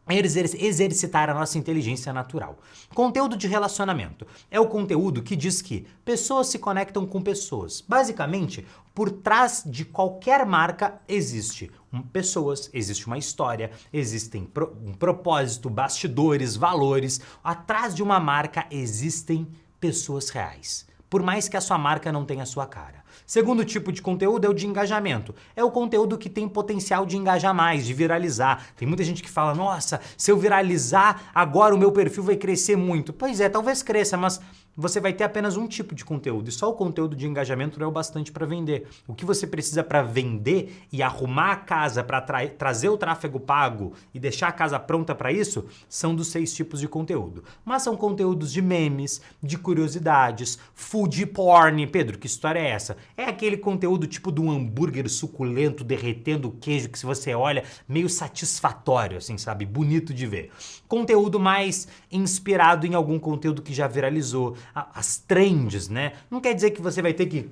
exercitar a nossa inteligência natural. Conteúdo de relacionamento é o conteúdo que diz que pessoas se conectam com pessoas. Basicamente, por trás de qualquer marca existe pessoas, existe uma história, existem um propósito, bastidores, valores. Atrás de uma marca existem pessoas reais, por mais que a sua marca não tenha a sua cara. Segundo tipo de conteúdo é o de engajamento. É o conteúdo que tem potencial de engajar mais, de viralizar. Tem muita gente que fala, nossa, se eu viralizar, agora o meu perfil vai crescer muito. Pois é, talvez cresça, mas você vai ter apenas um tipo de conteúdo. E só o conteúdo de engajamento não é o bastante para vender. O que você precisa para vender e arrumar a casa para trazer o tráfego pago e deixar a casa pronta para isso, são dos 6 tipos de conteúdo. Mas são conteúdos de memes, de curiosidades, food porn. Pedro, que história é essa? É aquele conteúdo tipo de um hambúrguer suculento, derretendo o queijo, que se você olha, meio satisfatório, assim, sabe? Bonito de ver. Conteúdo mais inspirado em algum conteúdo que já viralizou. As trends, né? Não quer dizer que você vai ter que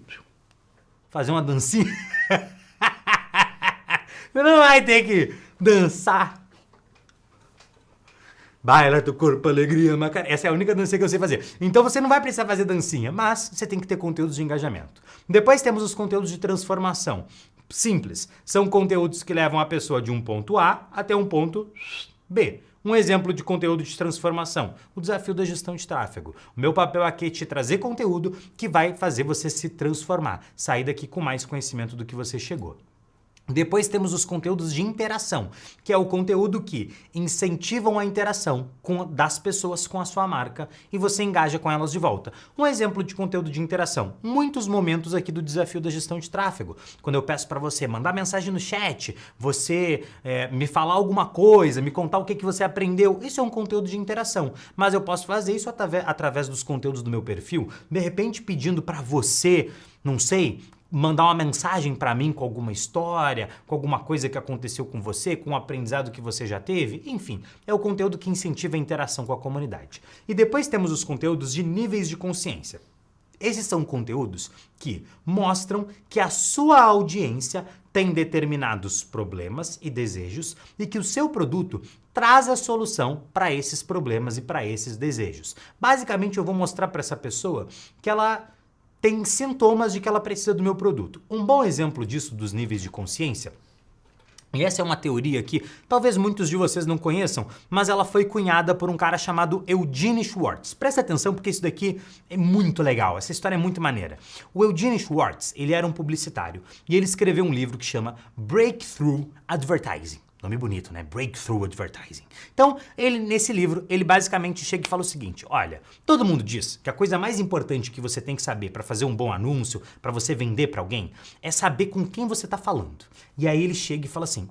fazer uma dancinha. Você não vai ter que dançar. Baila teu corpo, alegria, macarena. Essa é a única dancinha que eu sei fazer. Então você não vai precisar fazer dancinha, mas você tem que ter conteúdos de engajamento. Depois temos os conteúdos de transformação. Simples. São conteúdos que levam a pessoa de um ponto A até um ponto B. Um exemplo de conteúdo de transformação, o desafio da gestão de tráfego. O meu papel aqui é te trazer conteúdo que vai fazer você se transformar, sair daqui com mais conhecimento do que você chegou. Depois temos os conteúdos de interação, que é o conteúdo que incentivam a interação das pessoas com a sua marca e você engaja com elas de volta. Um exemplo de conteúdo de interação, muitos momentos aqui do desafio da gestão de tráfego. Quando eu peço para você mandar mensagem no chat, você me falar alguma coisa, me contar o que você aprendeu, isso é um conteúdo de interação. Mas eu posso fazer isso através dos conteúdos do meu perfil, de repente pedindo para você, não sei, mandar uma mensagem para mim com alguma história, com alguma coisa que aconteceu com você, com um aprendizado que você já teve, enfim, é o conteúdo que incentiva a interação com a comunidade. E depois temos os conteúdos de níveis de consciência. Esses são conteúdos que mostram que a sua audiência tem determinados problemas e desejos e que o seu produto traz a solução para esses problemas e para esses desejos. Basicamente, eu vou mostrar para essa pessoa que ela tem sintomas de que ela precisa do meu produto. Um bom exemplo disso, dos níveis de consciência, e essa é uma teoria que talvez muitos de vocês não conheçam, mas ela foi cunhada por um cara chamado Eugene Schwartz. Presta atenção porque isso daqui é muito legal, essa história é muito maneira. O Eugene Schwartz, ele era um publicitário e ele escreveu um livro que chama Breakthrough Advertising. Nome bonito, né? Breakthrough Advertising. Então, nesse livro, ele basicamente chega e fala o seguinte, olha, todo mundo diz que a coisa mais importante que você tem que saber para fazer um bom anúncio, para você vender para alguém, é saber com quem você está falando. E aí ele chega e fala assim,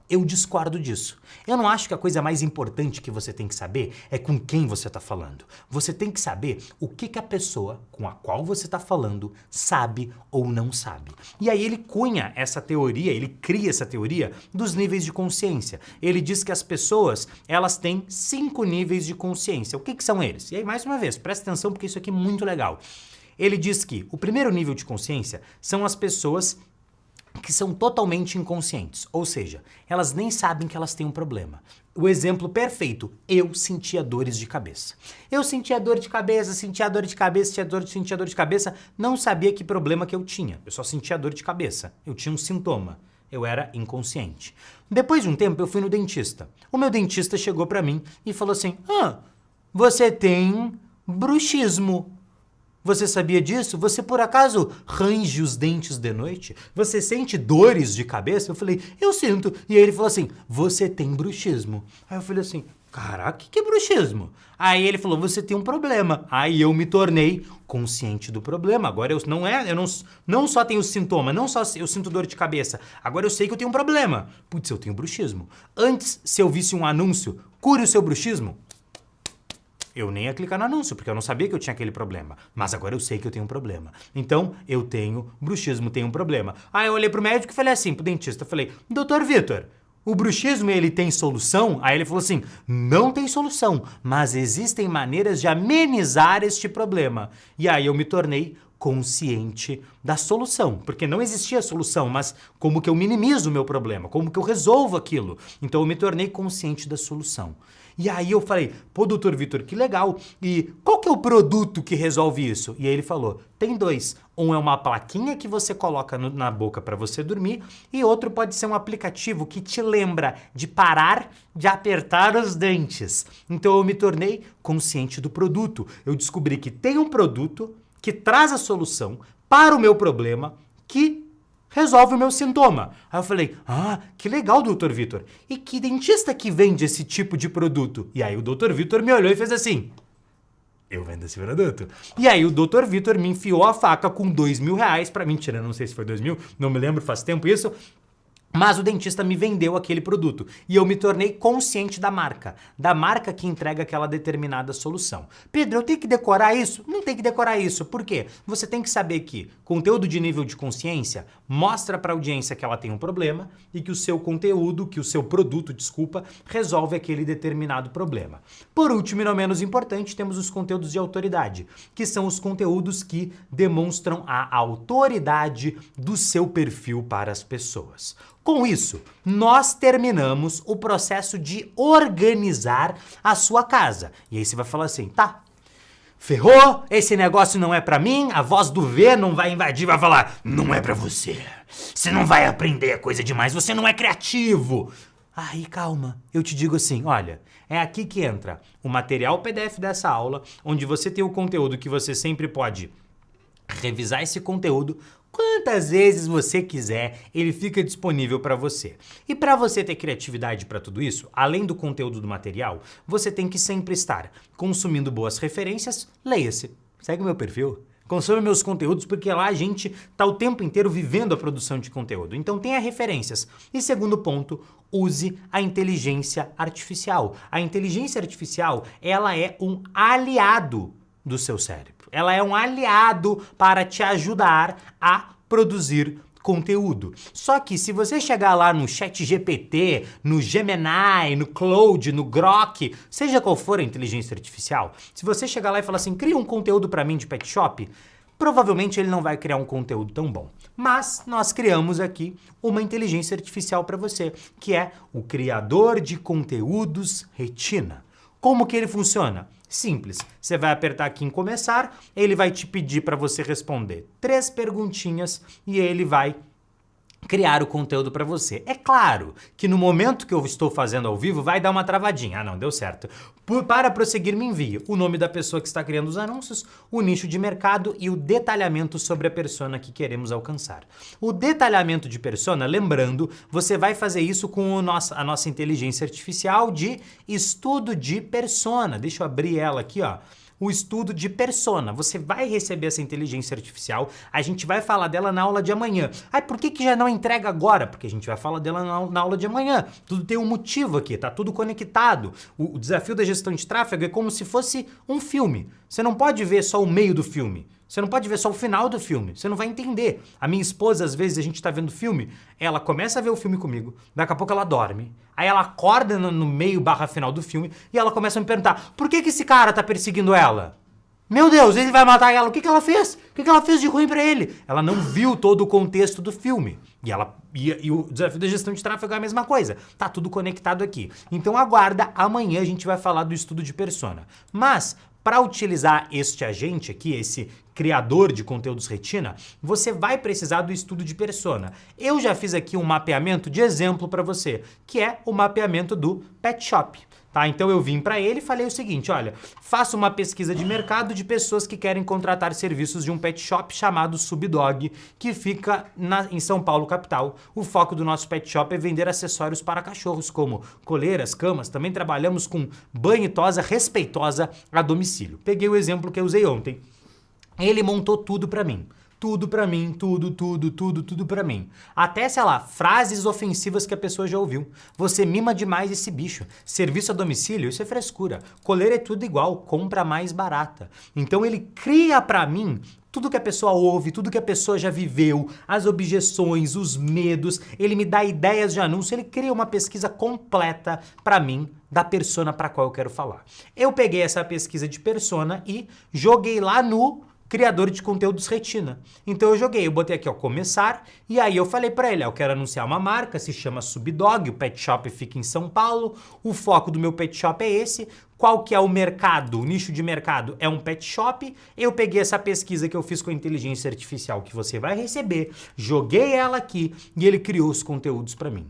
eu discordo disso. Eu não acho que a coisa mais importante que você tem que saber é com quem você está falando. Você tem que saber o que a pessoa com a qual você está falando sabe ou não sabe. E aí ele cunha essa teoria, ele cria essa teoria dos níveis de consciência. Ele diz que as pessoas, elas têm 5 níveis de consciência. O que são eles? E aí, mais uma vez, presta atenção porque isso aqui é muito legal. Ele diz que o primeiro nível de consciência são as pessoas que são totalmente inconscientes, ou seja, elas nem sabem que elas têm um problema. O exemplo perfeito, eu sentia dores de cabeça. Eu sentia dor de cabeça, sentia dor de cabeça, sentia dor de cabeça, não sabia que problema que eu tinha, eu só sentia dor de cabeça, eu tinha um sintoma, eu era inconsciente. Depois de um tempo eu fui no dentista. O meu dentista chegou pra mim e falou assim, você tem bruxismo. Você sabia disso? Você por acaso range os dentes de noite? Você sente dores de cabeça? Eu falei, eu sinto. E aí ele falou assim, você tem bruxismo. Aí eu falei assim, caraca, que é bruxismo? Aí ele falou, você tem um problema. Aí eu me tornei consciente do problema. Agora eu não só tenho sintoma, não só eu sinto dor de cabeça. Agora eu sei que eu tenho um problema. Putz, eu tenho bruxismo. Antes, se eu visse um anúncio, cure o seu bruxismo, eu nem ia clicar no anúncio, porque eu não sabia que eu tinha aquele problema. Mas agora eu sei que eu tenho um problema. Então, eu tenho bruxismo, tenho um problema. Aí eu olhei pro médico e falei assim, pro dentista, falei, doutor Vitor, o bruxismo, ele tem solução? Aí ele falou assim, não tem solução, mas existem maneiras de amenizar este problema. E aí eu me tornei consciente da solução, porque não existia solução, mas como que eu minimizo o meu problema, como que eu resolvo aquilo. Então eu me tornei consciente da solução. E aí eu falei, pô, doutor Vitor, que legal, e qual que é o produto que resolve isso? E aí ele falou, tem dois, um é uma plaquinha que você coloca na boca para você dormir e outro pode ser um aplicativo que te lembra de parar de apertar os dentes. Então eu me tornei consciente do produto, eu descobri que tem um produto que traz a solução para o meu problema, que resolve o meu sintoma. Aí eu falei, que legal, doutor Vitor. E que dentista que vende esse tipo de produto? E aí o doutor Vitor me olhou e fez assim, eu vendo esse produto. E aí o doutor Vitor me enfiou a faca com R$2.000 pra mentira, não sei se foi 2.000, não me lembro, faz tempo isso. Mas o dentista me vendeu aquele produto e eu me tornei consciente da marca que entrega aquela determinada solução. Pedro, eu tenho que decorar isso? Não tem que decorar isso. Por quê? Você tem que saber que conteúdo de nível de consciência mostra para a audiência que ela tem um problema e que o seu conteúdo, que o seu produto, resolve aquele determinado problema. Por último e não menos importante, temos os conteúdos de autoridade, que são os conteúdos que demonstram a autoridade do seu perfil para as pessoas. Com isso, nós terminamos o processo de organizar a sua casa. E aí você vai falar assim, tá, ferrou, esse negócio não é pra mim, a voz do V não vai invadir, vai falar, não é pra você, você não vai aprender coisa demais, você não é criativo. Aí, calma, eu te digo assim, olha, é aqui que entra o material PDF dessa aula, onde você tem o conteúdo que você sempre pode revisar esse conteúdo quantas vezes você quiser, ele fica disponível para você. E para você ter criatividade para tudo isso, além do conteúdo do material, você tem que sempre estar consumindo boas referências, leia-se, segue o meu perfil, consome meus conteúdos, porque lá a gente tá o tempo inteiro vivendo a produção de conteúdo. Então tenha referências. E segundo ponto, use a inteligência artificial. A inteligência artificial, ela é um aliado do seu cérebro. Ela é um aliado para te ajudar a produzir conteúdo. Só que se você chegar lá no ChatGPT, no Gemini, no Claude, no Grok, seja qual for a inteligência artificial, se você chegar lá e falar assim, cria um conteúdo para mim de pet shop, provavelmente ele não vai criar um conteúdo tão bom. Mas nós criamos aqui uma inteligência artificial para você, que é o criador de conteúdos Retina. Como que ele funciona? Simples. Você vai apertar aqui em começar, ele vai te pedir para você responder 3 perguntinhas e ele vai criar o conteúdo para você. É claro que no momento que eu estou fazendo ao vivo vai dar uma travadinha. Ah, não, deu certo. Para prosseguir, me envie o nome da pessoa que está criando os anúncios, o nicho de mercado e o detalhamento sobre a persona que queremos alcançar. O detalhamento de persona, lembrando, você vai fazer isso com a nossa inteligência artificial de estudo de persona. Deixa eu abrir ela aqui, ó. O estudo de persona. Você vai receber essa inteligência artificial, a gente vai falar dela na aula de amanhã. Por que já não entrega agora? Porque a gente vai falar dela na aula de amanhã. Tudo tem um motivo aqui, tá tudo conectado. O desafio da gestão de tráfego é como se fosse um filme. Você não pode ver só o meio do filme. Você não pode ver só o final do filme, você não vai entender. A minha esposa, às vezes, a gente tá vendo filme, ela começa a ver o filme comigo, daqui a pouco ela dorme, aí ela acorda no meio / final do filme e ela começa a me perguntar, por que esse cara tá perseguindo ela? Meu Deus, ele vai matar ela, o que ela fez? O que ela fez de ruim pra ele? Ela não viu todo o contexto do filme. E o desafio da gestão de tráfego é a mesma coisa. Tá tudo conectado aqui. Então aguarda, amanhã a gente vai falar do estudo de persona. Mas, para utilizar este agente aqui, esse criador de conteúdos Retina, você vai precisar do estudo de persona. Eu já fiz aqui um mapeamento de exemplo para você, que é o mapeamento do Pet Shop. Tá? Então eu vim para ele e falei o seguinte, olha, faça uma pesquisa de mercado de pessoas que querem contratar serviços de um pet shop chamado Subdog, que fica em São Paulo, capital. O foco do nosso pet shop é vender acessórios para cachorros, como coleiras, camas, também trabalhamos com banho e tosa respeitosa a domicílio. Peguei o exemplo que eu usei ontem. Ele montou tudo para mim. Tudo pra mim, tudo pra mim. Até, sei lá, frases ofensivas que a pessoa já ouviu. Você mima demais esse bicho. Serviço a domicílio, isso é frescura. Coleira é tudo igual, compra mais barata. Então ele cria pra mim tudo que a pessoa ouve, tudo que a pessoa já viveu, as objeções, os medos, ele me dá ideias de anúncio, ele cria uma pesquisa completa pra mim da persona pra qual eu quero falar. Eu peguei essa pesquisa de persona e joguei lá no criador de conteúdos retina. Então eu botei aqui, ó, começar, e aí eu falei pra ele, ó, eu quero anunciar uma marca, se chama Subdog, o pet shop fica em São Paulo, o foco do meu pet shop é esse, qual que é o mercado, o nicho de mercado é um pet shop, eu peguei essa pesquisa que eu fiz com a inteligência artificial que você vai receber, joguei ela aqui e ele criou os conteúdos pra mim.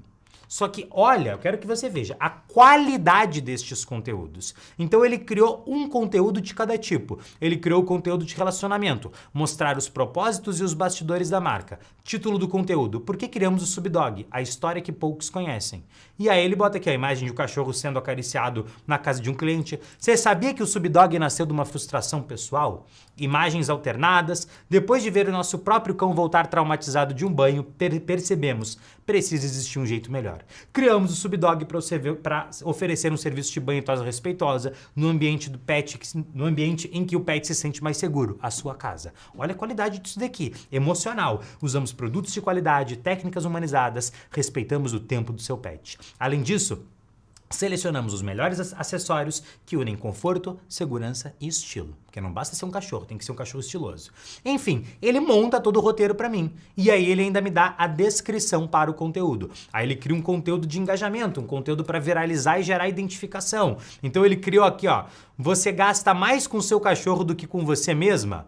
Só que, olha, eu quero que você veja a qualidade destes conteúdos. Então ele criou um conteúdo de cada tipo. Ele criou o conteúdo de relacionamento, mostrar os propósitos e os bastidores da marca. Título do conteúdo, por que criamos o Subdog? A história que poucos conhecem. E aí ele bota aqui a imagem de um cachorro sendo acariciado na casa de um cliente. Você sabia que o Subdog nasceu de uma frustração pessoal? Imagens alternadas. Depois de ver o nosso próprio cão voltar traumatizado de um banho, percebemos, precisa existir um jeito melhor. Criamos o Subdog para oferecer um serviço de banho e tosa respeitosa no ambiente do pet, no ambiente em que o pet se sente mais seguro, a sua casa. Olha a qualidade disso daqui, emocional. Usamos produtos de qualidade, técnicas humanizadas, respeitamos o tempo do seu pet. Além disso, selecionamos os melhores acessórios que unem conforto, segurança e estilo. Porque não basta ser um cachorro, tem que ser um cachorro estiloso. Enfim, ele monta todo o roteiro pra mim. E aí ele ainda me dá a descrição para o conteúdo. Aí ele cria um conteúdo de engajamento, um conteúdo para viralizar e gerar identificação. Então ele criou aqui, ó, você gasta mais com o seu cachorro do que com você mesma?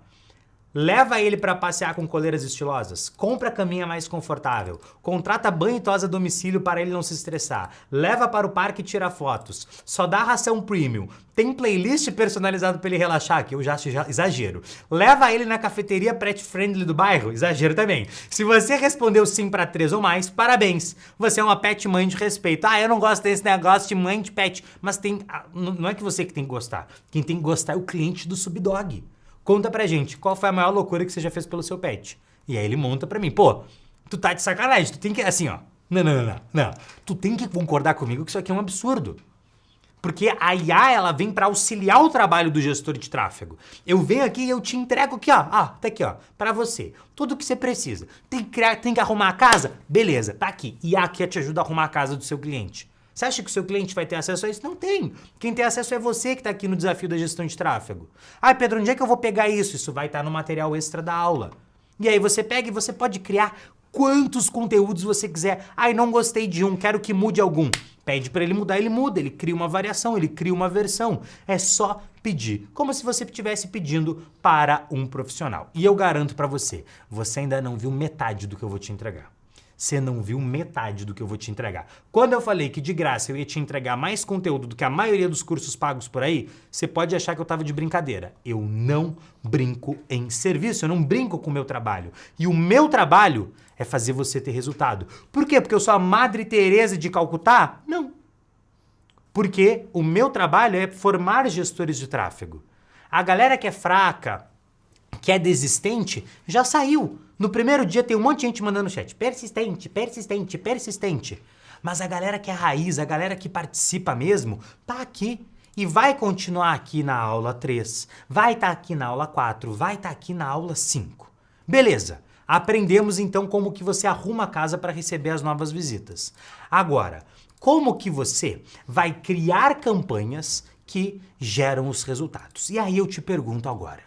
Leva ele para passear com coleiras estilosas, compra a caminha mais confortável, contrata banho e tosa a domicílio para ele não se estressar, leva para o parque e tira fotos, só dá ração premium, tem playlist personalizado para ele relaxar, que eu já acho exagero, leva ele na cafeteria pet friendly do bairro, exagero também. Se você respondeu sim para 3 ou mais, parabéns, você é uma pet mãe de respeito. Ah, eu não gosto desse negócio de mãe de pet, mas tem, não é que você que tem que gostar, quem tem que gostar é o cliente do Subdog. Conta pra gente, qual foi a maior loucura que você já fez pelo seu pet? E aí ele monta pra mim, pô, tu tá de sacanagem, tu tem que, assim, ó, não. Tu tem que concordar comigo que isso aqui é um absurdo. Porque a IA, ela vem pra auxiliar o trabalho do gestor de tráfego. Eu venho aqui e eu te entrego aqui, ó, tá aqui, ó, pra você. Tudo que você precisa. Tem que arrumar a casa? Beleza, tá aqui. IA aqui te ajuda a arrumar a casa do seu cliente. Você acha que o seu cliente vai ter acesso a isso? Não tem. Quem tem acesso é você que está aqui no desafio da gestão de tráfego. Ah, Pedro, onde é que eu vou pegar isso? Isso vai estar no material extra da aula. E aí você pega e você pode criar quantos conteúdos você quiser. Ai, não gostei de um, quero que mude algum. Pede para ele mudar, ele muda, ele cria uma variação, ele cria uma versão. É só pedir, como se você estivesse pedindo para um profissional. E eu garanto para você, você ainda não viu metade do que eu vou te entregar. Você não viu metade do que eu vou te entregar. Quando eu falei que de graça eu ia te entregar mais conteúdo do que a maioria dos cursos pagos por aí, você pode achar que eu tava de brincadeira. Eu não brinco em serviço, eu não brinco com o meu trabalho. E o meu trabalho é fazer você ter resultado. Por quê? Porque eu sou a Madre Teresa de Calcutá? Não. Porque o meu trabalho é formar gestores de tráfego. A galera que é fraca, que é desistente, já saiu. No primeiro dia tem um monte de gente mandando no chat. Persistente, persistente, persistente. Mas a galera que é raiz, a galera que participa mesmo, tá aqui. E vai continuar aqui na aula 3, vai estar aqui na aula 4, vai estar aqui na aula 5. Beleza. Aprendemos então como que você arruma a casa para receber as novas visitas. Agora, como que você vai criar campanhas que geram os resultados? E aí eu te pergunto agora,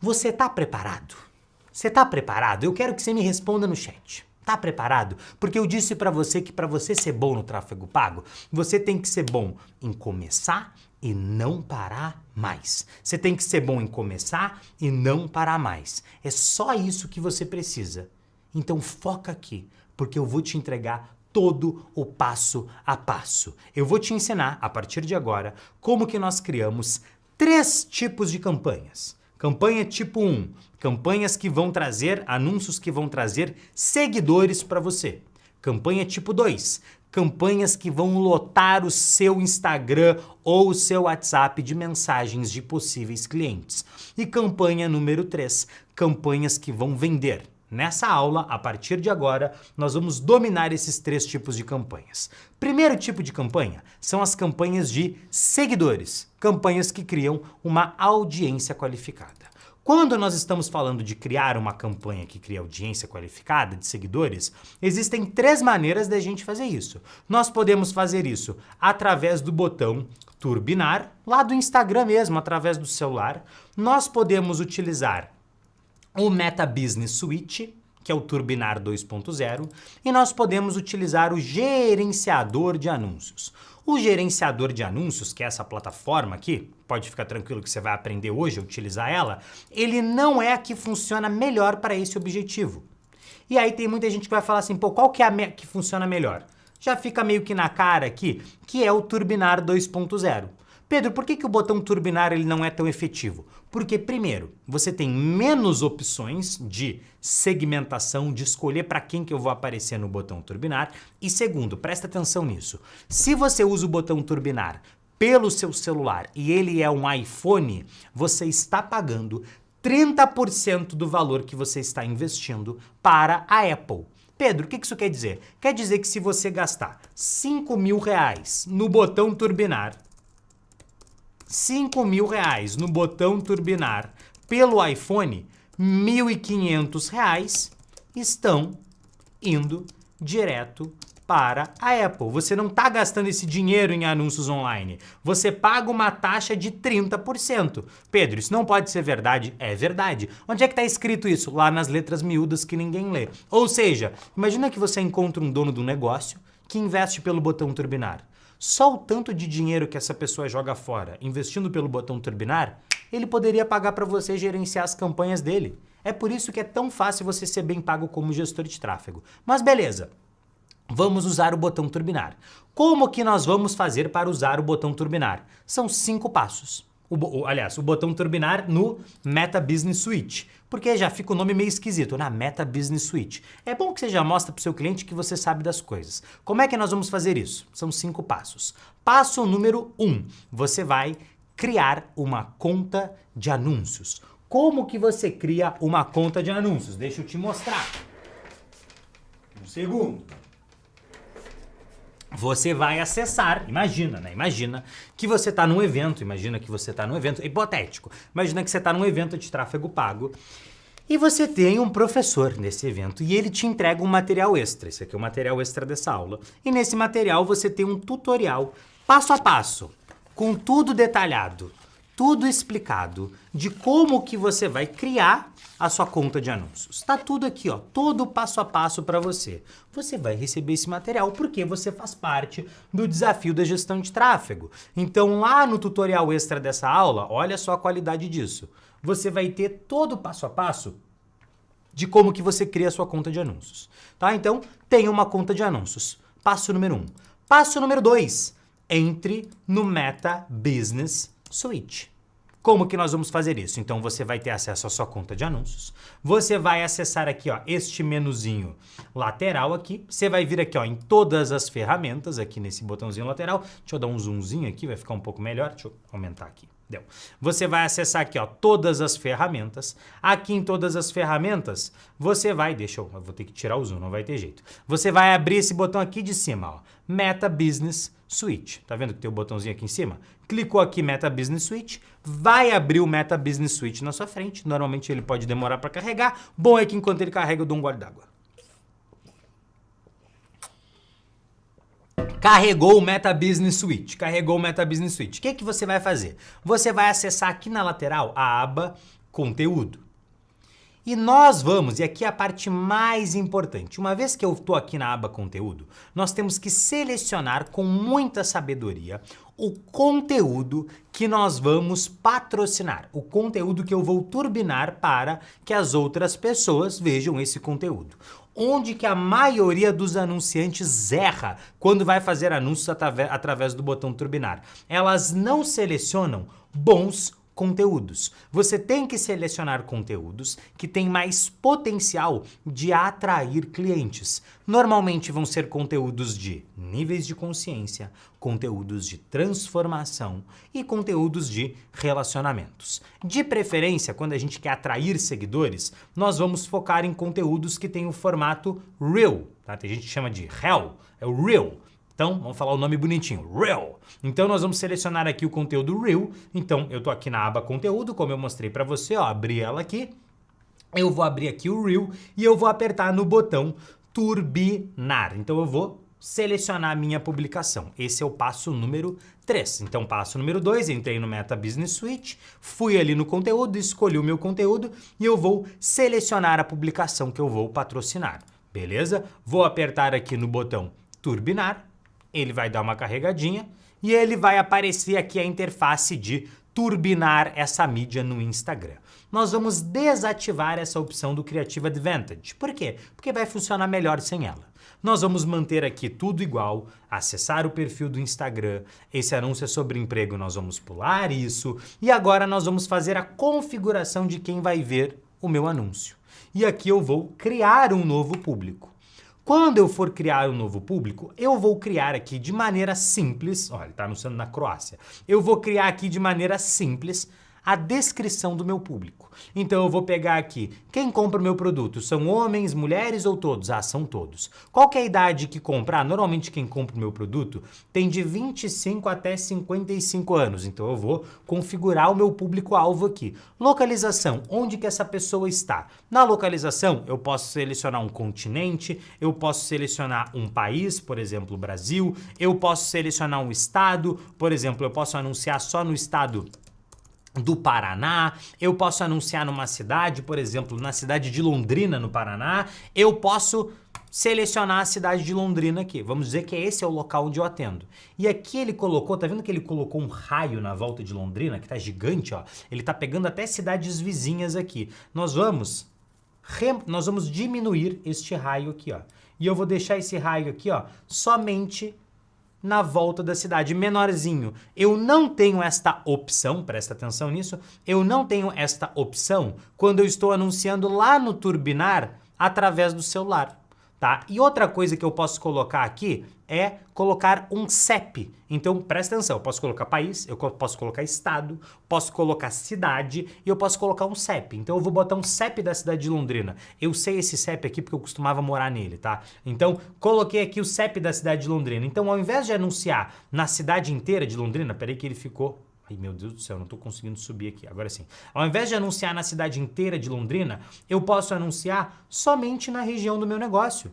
você tá preparado? Você tá preparado? Eu quero que você me responda no chat. Tá preparado? Porque eu disse pra você que pra você ser bom no tráfego pago, você tem que ser bom em começar e não parar mais. Você tem que ser bom em começar e não parar mais. É só isso que você precisa. Então foca aqui, porque eu vou te entregar todo o passo a passo. Eu vou te ensinar, a partir de agora, como que nós criamos 3 tipos de campanhas. Campanha tipo 1, campanhas que vão trazer, anúncios que vão trazer seguidores para você. Campanha tipo 2, campanhas que vão lotar o seu Instagram ou o seu WhatsApp de mensagens de possíveis clientes. E campanha número 3, campanhas que vão vender. Nessa aula, a partir de agora, nós vamos dominar esses 3 tipos de campanhas. Primeiro tipo de campanha são as campanhas de seguidores, campanhas que criam uma audiência qualificada. Quando nós estamos falando de criar uma campanha que cria audiência qualificada de seguidores, existem 3 maneiras da gente fazer isso. Nós podemos fazer isso através do botão turbinar, lá do Instagram mesmo, através do celular. Nós podemos utilizar o Meta Business Suite, que é o Turbinar 2.0, e nós podemos utilizar o gerenciador de anúncios. O gerenciador de anúncios, que é essa plataforma aqui, pode ficar tranquilo que você vai aprender hoje a utilizar ela, ele não é a que funciona melhor para esse objetivo. E aí tem muita gente que vai falar assim, pô, qual que é a que funciona melhor? Já fica meio que na cara aqui, que é o Turbinar 2.0. Pedro, por que o botão turbinar ele não é tão efetivo? Porque, primeiro, você tem menos opções de segmentação, de escolher para quem que eu vou aparecer no botão turbinar. E segundo, presta atenção nisso. Se você usa o botão turbinar pelo seu celular e ele é um iPhone, você está pagando 30% do valor que você está investindo para a Apple. Pedro, o que isso quer dizer? Quer dizer que se você gastar R$5.000 no botão turbinar, R$5.000 no botão turbinar pelo iPhone, R$1.500 estão indo direto para a Apple. Você não está gastando esse dinheiro em anúncios online. Você paga uma taxa de 30%. Pedro, isso não pode ser verdade? É verdade. Onde é que está escrito isso? Lá nas letras miúdas que ninguém lê. Ou seja, imagina que você encontra um dono do negócio que investe pelo botão turbinar. Só o tanto de dinheiro que essa pessoa joga fora investindo pelo botão turbinar, ele poderia pagar para você gerenciar as campanhas dele. É por isso que é tão fácil você ser bem pago como gestor de tráfego. Mas beleza, vamos usar o botão turbinar. Como que nós vamos fazer para usar o botão turbinar? São 5 passos. O botão turbinar no Meta Business Suite, porque já fica o nome meio esquisito, na Meta Business Suite. É bom que você já mostra para o seu cliente que você sabe das coisas. Como é que nós vamos fazer isso? São 5 passos. Passo número 1, você vai criar uma conta de anúncios. Como que você cria uma conta de anúncios? Deixa eu te mostrar. Um segundo. Você vai acessar, imagina que você está num evento, hipotético, imagina que você está num evento de tráfego pago e você tem um professor nesse evento e ele te entrega um material extra, esse aqui é o material extra dessa aula, e nesse material você tem um tutorial passo a passo, com tudo detalhado, tudo explicado de como que você vai criar a sua conta de anúncios. Tá tudo aqui, ó, todo passo a passo para você. Você vai receber esse material porque você faz parte do desafio da gestão de tráfego. Então lá no tutorial extra dessa aula, olha só a qualidade disso. Você vai ter todo o passo a passo de como que você cria a sua conta de anúncios. Tá? Então, tenha uma conta de anúncios. Passo número 1. Passo número 2. Entre no Meta Business Suite. Como que nós vamos fazer isso? Então você vai ter acesso à sua conta de anúncios, você vai acessar aqui, ó, este menuzinho lateral aqui, você vai vir aqui, ó, em todas as ferramentas, aqui nesse botãozinho lateral, deixa eu dar um zoomzinho aqui, vai ficar um pouco melhor, deixa eu aumentar aqui. Deu. Você vai acessar aqui, ó, todas as ferramentas. Aqui em todas as ferramentas, você vai, eu vou ter que tirar o zoom, não vai ter jeito. Você vai abrir esse botão aqui de cima, ó, Meta Business Suite. Tá vendo que tem o botãozinho aqui em cima? Clicou aqui Meta Business Suite, vai abrir o Meta Business Suite na sua frente. Normalmente ele pode demorar para carregar. Bom é que enquanto ele carrega eu dou um gole d'água. Carregou o Meta Business Suite. O que você vai fazer? Você vai acessar aqui na lateral a aba Conteúdo. E nós vamos, e aqui é a parte mais importante, uma vez que eu estou aqui na aba Conteúdo, nós temos que selecionar com muita sabedoria o conteúdo que nós vamos patrocinar, o conteúdo que eu vou turbinar para que as outras pessoas vejam esse conteúdo. Onde que a maioria dos anunciantes erra quando vai fazer anúncios através do botão turbinar? Elas não selecionam bons conteúdos. Você tem que selecionar conteúdos que têm mais potencial de atrair clientes. Normalmente vão ser conteúdos de níveis de consciência, conteúdos de transformação e conteúdos de relacionamentos. De preferência, quando a gente quer atrair seguidores, nós vamos focar em conteúdos que têm o formato Reel. Tá? Tem gente que chama de Reel, é o Reel. Então, vamos falar o nome bonitinho, Reel. Então, nós vamos selecionar aqui o conteúdo Reel. Então, eu tô aqui na aba conteúdo, como eu mostrei para você, ó, abri ela aqui. Eu vou abrir aqui o Reel e eu vou apertar no botão turbinar. Então, eu vou selecionar a minha publicação. Esse é o passo número 3. Então, passo número 2, entrei no Meta Business Suite, fui ali no conteúdo, escolhi o meu conteúdo e eu vou selecionar a publicação que eu vou patrocinar. Beleza? Vou apertar aqui no botão turbinar, ele vai dar uma carregadinha e ele vai aparecer aqui a interface de turbinar essa mídia no Instagram. Nós vamos desativar essa opção do Creative Advantage. Por quê? Porque vai funcionar melhor sem ela. Nós vamos manter aqui tudo igual, acessar o perfil do Instagram, esse anúncio é sobre emprego, nós vamos pular isso, e agora nós vamos fazer a configuração de quem vai ver o meu anúncio. E aqui eu vou criar um novo público. Quando eu for criar um novo público, eu vou criar aqui de maneira simples, olha, ele está anunciando na Croácia, eu vou criar aqui de maneira simples a descrição do meu público. Então eu vou pegar aqui, quem compra o meu produto? São homens, mulheres ou todos? Ah, são todos. Qual que é a idade que compra? Ah, normalmente quem compra o meu produto tem de 25 até 55 anos. Então eu vou configurar o meu público-alvo aqui. Localização, onde que essa pessoa está? Na localização eu posso selecionar um continente, eu posso selecionar um país, por exemplo, o Brasil, eu posso selecionar um estado, por exemplo, eu posso anunciar só no estado do Paraná, eu posso anunciar numa cidade, por exemplo, na cidade de Londrina, no Paraná, eu posso selecionar a cidade de Londrina aqui. Vamos dizer que esse é o local onde eu atendo. E aqui ele colocou, tá vendo que ele colocou um raio na volta de Londrina, que tá gigante, ó? Ele tá pegando até cidades vizinhas aqui. Nós vamos diminuir este raio aqui, ó. E eu vou deixar esse raio aqui, ó, somente na volta da cidade, menorzinho. Eu não tenho esta opção, presta atenção nisso, eu não tenho esta opção quando eu estou anunciando lá no Turbinar através do celular, tá? E outra coisa que eu posso colocar aqui é colocar um CEP. Então, presta atenção, eu posso colocar país, eu posso colocar estado, posso colocar cidade e eu posso colocar um CEP. Então, eu vou botar um CEP da cidade de Londrina. Eu sei esse CEP aqui porque eu costumava morar nele, tá? Então, coloquei aqui o CEP da cidade de Londrina. Então, ao invés de anunciar na cidade inteira de Londrina, peraí que ele ficou... Ai, meu Deus do céu, não tô conseguindo subir aqui. Agora sim. Ao invés de anunciar na cidade inteira de Londrina, eu posso anunciar somente na região do meu negócio.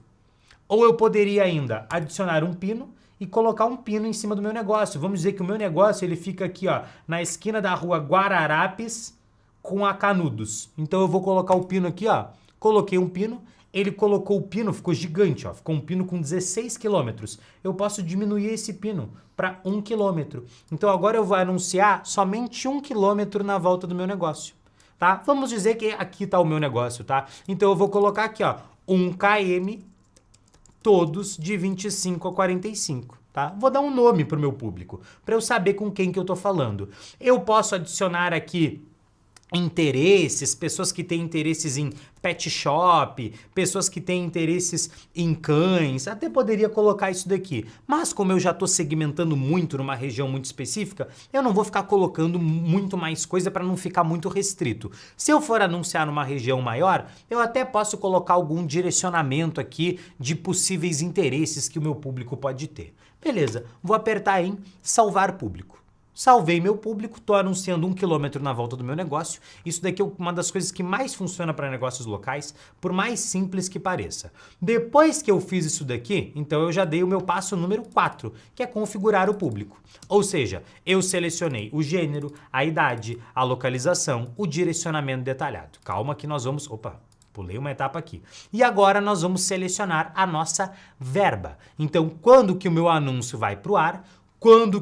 Ou eu poderia ainda adicionar um pino e colocar um pino em cima do meu negócio. Vamos dizer que o meu negócio ele fica aqui, ó, na esquina da rua Guararapes com a Canudos. Então eu vou colocar o pino aqui, ó. Coloquei um pino, ele colocou o pino, ficou gigante, ó. Ficou um pino com 16 quilômetros. Eu posso diminuir esse pino para 1 quilômetro. Então agora eu vou anunciar somente 1 quilômetro na volta do meu negócio, tá? Vamos dizer que aqui está o meu negócio, tá? Então eu vou colocar aqui, ó, 1 km, todos de 25 a 45, tá? Vou dar um nome para o meu público, para eu saber com quem que eu tô falando. Eu posso adicionar aqui interesses, pessoas que têm interesses em pet shop, pessoas que têm interesses em cães, até poderia colocar isso daqui. Mas como eu já estou segmentando muito numa região muito específica, eu não vou ficar colocando muito mais coisa para não ficar muito restrito. Se eu for anunciar numa região maior, eu até posso colocar algum direcionamento aqui de possíveis interesses que o meu público pode ter. Beleza, vou apertar em salvar público. Salvei meu público, estou anunciando 1 quilômetro na volta do meu negócio. Isso daqui é uma das coisas que mais funciona para negócios locais, por mais simples que pareça. Depois que eu fiz isso daqui, então eu já dei o meu passo número 4, que é configurar o público. Ou seja, eu selecionei o gênero, a idade, a localização, o direcionamento detalhado. Calma que nós vamos... Opa! Pulei uma etapa aqui. E agora nós vamos selecionar a nossa verba. Então, quando que o meu anúncio vai para o ar, quando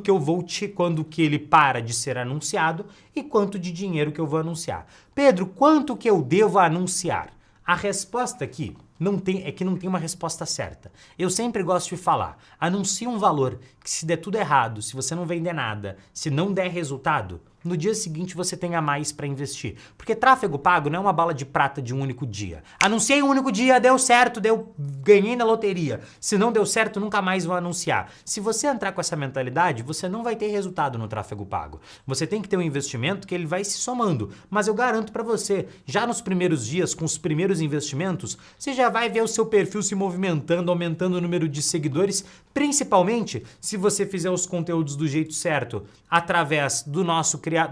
que ele para de ser anunciado e quanto de dinheiro que eu vou anunciar. Pedro, quanto que eu devo anunciar? A resposta aqui não tem uma resposta certa. Eu sempre gosto de falar, anuncie um valor que se der tudo errado, se você não vender nada, se não der resultado, no dia seguinte você tenha mais para investir. Porque tráfego pago não é uma bala de prata de um único dia. Anunciei um único dia, deu certo, ganhei na loteria. Se não deu certo, nunca mais vou anunciar. Se você entrar com essa mentalidade, você não vai ter resultado no tráfego pago. Você tem que ter um investimento que ele vai se somando. Mas eu garanto para você, já nos primeiros dias, com os primeiros investimentos, você já vai ver o seu perfil se movimentando, aumentando o número de seguidores, principalmente se você fizer os conteúdos do jeito certo, através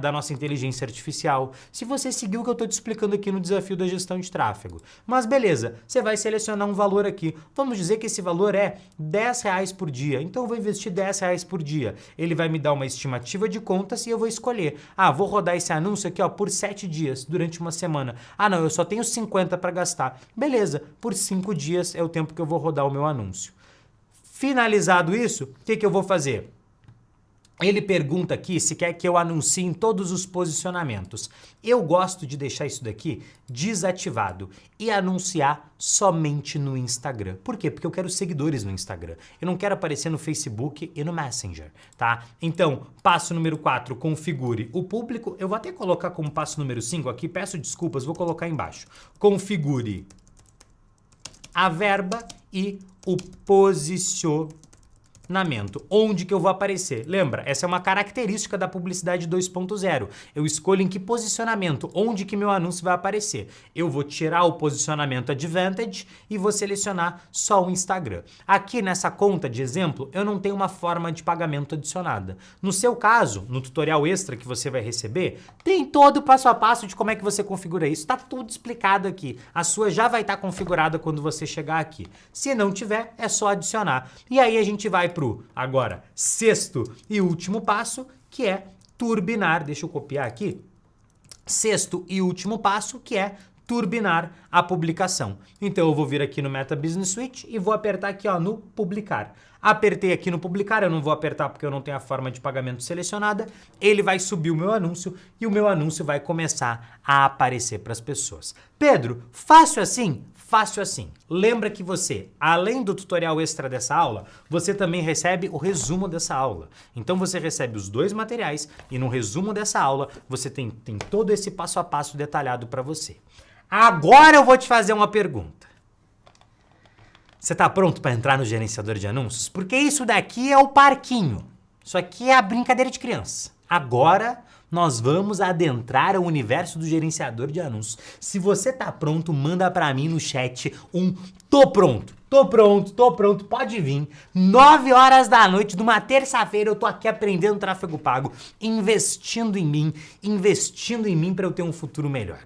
da nossa inteligência artificial, se você seguir o que eu estou te explicando aqui no desafio da gestão de tráfego. Mas beleza, você vai selecionar um valor aqui. Vamos dizer que esse valor é R$10 por dia. Então eu vou investir R$10 por dia. Ele vai me dar uma estimativa de contas e eu vou escolher. Vou rodar esse anúncio aqui por 7 dias, durante uma semana. Não, eu só tenho 50 para gastar. Beleza, por 5 dias é o tempo que eu vou rodar o meu anúncio. Finalizado isso, o que eu vou fazer? Ele pergunta aqui se quer que eu anuncie em todos os posicionamentos. Eu gosto de deixar isso daqui desativado e anunciar somente no Instagram. Por quê? Porque eu quero seguidores no Instagram. Eu não quero aparecer no Facebook e no Messenger, tá? Então, passo número 4, configure o público. Eu vou até colocar como passo número 5 aqui, peço desculpas, vou colocar embaixo. Configure a verba e o posicionamento. Onde que eu vou aparecer? Lembra, essa é uma característica da publicidade 2.0. Eu escolho em que posicionamento, onde que meu anúncio vai aparecer. Eu vou tirar o posicionamento Advantage e vou selecionar só o Instagram. Aqui nessa conta de exemplo, eu não tenho uma forma de pagamento adicionada. No seu caso, no tutorial extra que você vai receber, tem todo o passo a passo de como é que você configura isso. Está tudo explicado aqui. A sua já vai estar configurada quando você chegar aqui. Se não tiver, é só adicionar. E aí a gente vai pro agora sexto e último passo, que é turbinar. Deixa eu copiar aqui. Sexto e último passo, que é turbinar a publicação. Então eu vou vir aqui no Meta Business Suite e vou apertar aqui no publicar. Apertei aqui no publicar, eu não vou apertar porque eu não tenho a forma de pagamento selecionada. Ele vai subir o meu anúncio e o meu anúncio vai começar a aparecer para as pessoas. Pedro, fácil assim? Fácil assim. Lembra que você, além do tutorial extra dessa aula, você também recebe o resumo dessa aula. Então você recebe os dois materiais e no resumo dessa aula você tem todo esse passo a passo detalhado para você. Agora eu vou te fazer uma pergunta. Você está pronto para entrar no gerenciador de anúncios? Porque isso daqui é o parquinho. Isso aqui é a brincadeira de criança. Agora nós vamos adentrar o universo do gerenciador de anúncios. Se você está pronto, manda para mim no chat tô pronto. Tô pronto, pode vir. 9 horas da noite de uma terça-feira eu tô aqui aprendendo tráfego pago, investindo em mim para eu ter um futuro melhor.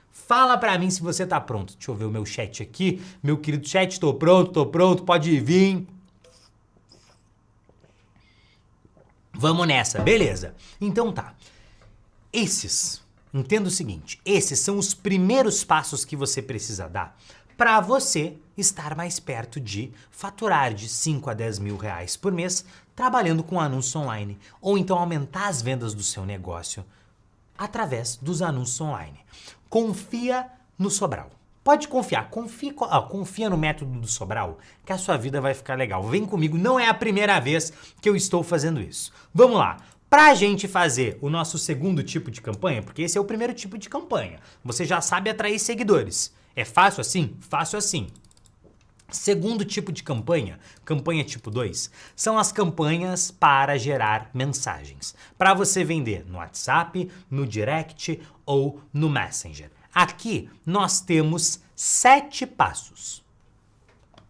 Fala pra mim se você tá pronto. Deixa eu ver o meu chat aqui. Meu querido chat, tô pronto, pode vir. Vamos nessa, beleza. Então tá. Entenda o seguinte, esses são os primeiros passos que você precisa dar para você estar mais perto de faturar de 5 a 10 mil reais por mês trabalhando com anúncio online. Ou então aumentar as vendas do seu negócio através dos anúncios online. Confia no Sobral. Pode confiar, confia no método do Sobral, que a sua vida vai ficar legal. Vem comigo, não é a primeira vez que eu estou fazendo isso. Vamos lá, pra gente fazer o nosso segundo tipo de campanha, porque esse é o primeiro tipo de campanha, você já sabe atrair seguidores. É fácil assim? Fácil assim. Segundo tipo de campanha, campanha tipo 2, são as campanhas para gerar mensagens. Para você vender no WhatsApp, no Direct ou no Messenger. Aqui nós temos 7 passos.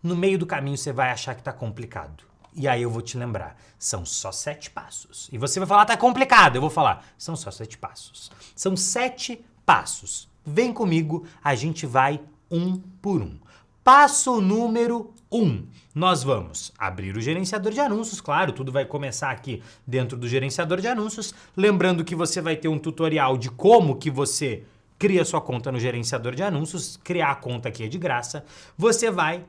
No meio do caminho você vai achar que está complicado. E aí eu vou te lembrar, são só 7 passos. E você vai falar, tá complicado. Eu vou falar, são só 7 passos. São 7 passos. Vem comigo, a gente vai um por um. Passo número 1. Nós vamos abrir o gerenciador de anúncios, claro, tudo vai começar aqui dentro do gerenciador de anúncios. Lembrando que você vai ter um tutorial de como que você cria sua conta no gerenciador de anúncios. Criar a conta aqui é de graça. Você vai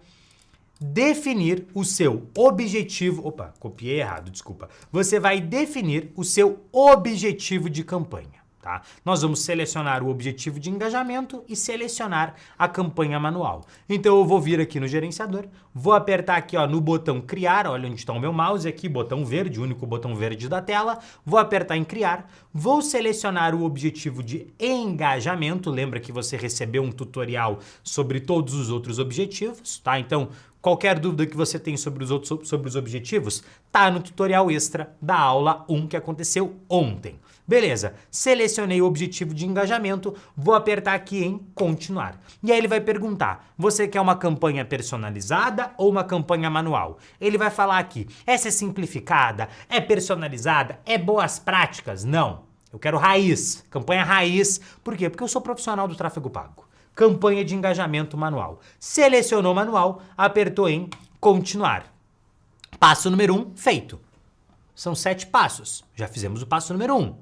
definir o seu objetivo... Opa, copiei errado, desculpa. Você vai definir o seu objetivo de campanha. Tá? Nós vamos selecionar o objetivo de engajamento e selecionar a campanha manual. Então eu vou vir aqui no gerenciador, vou apertar aqui ó, no botão criar, olha onde está o meu mouse aqui, botão verde, o único botão verde da tela, vou apertar em criar, vou selecionar o objetivo de engajamento, lembra que você recebeu um tutorial sobre todos os outros objetivos, tá? Então qualquer dúvida que você tem sobre os objetivos, tá no tutorial extra da aula 1 que aconteceu ontem. Beleza, selecionei o objetivo de engajamento, vou apertar aqui em continuar. E aí ele vai perguntar, você quer uma campanha personalizada ou uma campanha manual? Ele vai falar aqui, essa é simplificada, é personalizada, é boas práticas? Não, eu quero raiz, campanha raiz. Por quê? Porque eu sou profissional do tráfego pago. Campanha de engajamento manual. Selecionou manual, apertou em continuar. Passo número 1, feito. São 7 passos, já fizemos o passo número 1.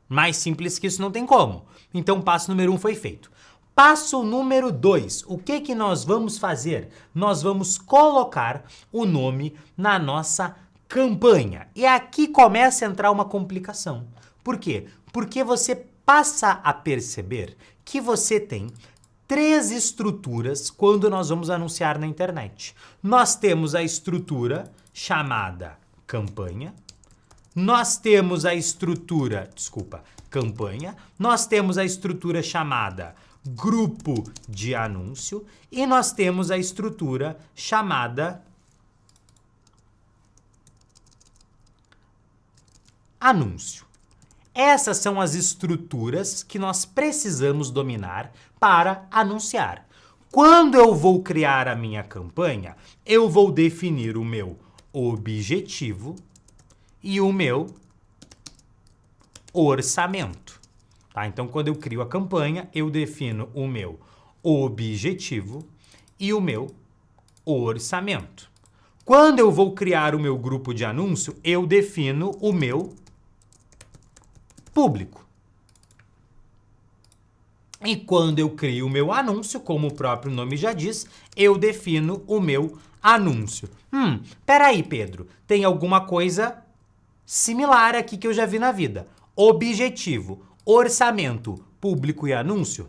Mais simples que isso não tem como. Então, passo número 1 foi feito. Passo número 2, o que que nós vamos fazer? Nós vamos colocar o nome na nossa campanha. E aqui começa a entrar uma complicação. Por quê? Porque você passa a perceber que você tem 3 estruturas quando nós vamos anunciar na internet. Nós temos a estrutura chamada campanha. Nós temos a estrutura, campanha. Nós temos a estrutura chamada grupo de anúncio e nós temos a estrutura chamada anúncio. Essas são as estruturas que nós precisamos dominar para anunciar. Quando eu vou criar a minha campanha, eu vou definir o meu objetivo e o meu orçamento. Tá? Então, quando eu crio a campanha, eu defino o meu objetivo e o meu orçamento. Quando eu vou criar o meu grupo de anúncio, eu defino o meu público. E quando eu crio o meu anúncio, como o próprio nome já diz, eu defino o meu anúncio. Peraí, Pedro, tem alguma coisa similar aqui que eu já vi na vida. Objetivo, orçamento, público e anúncio.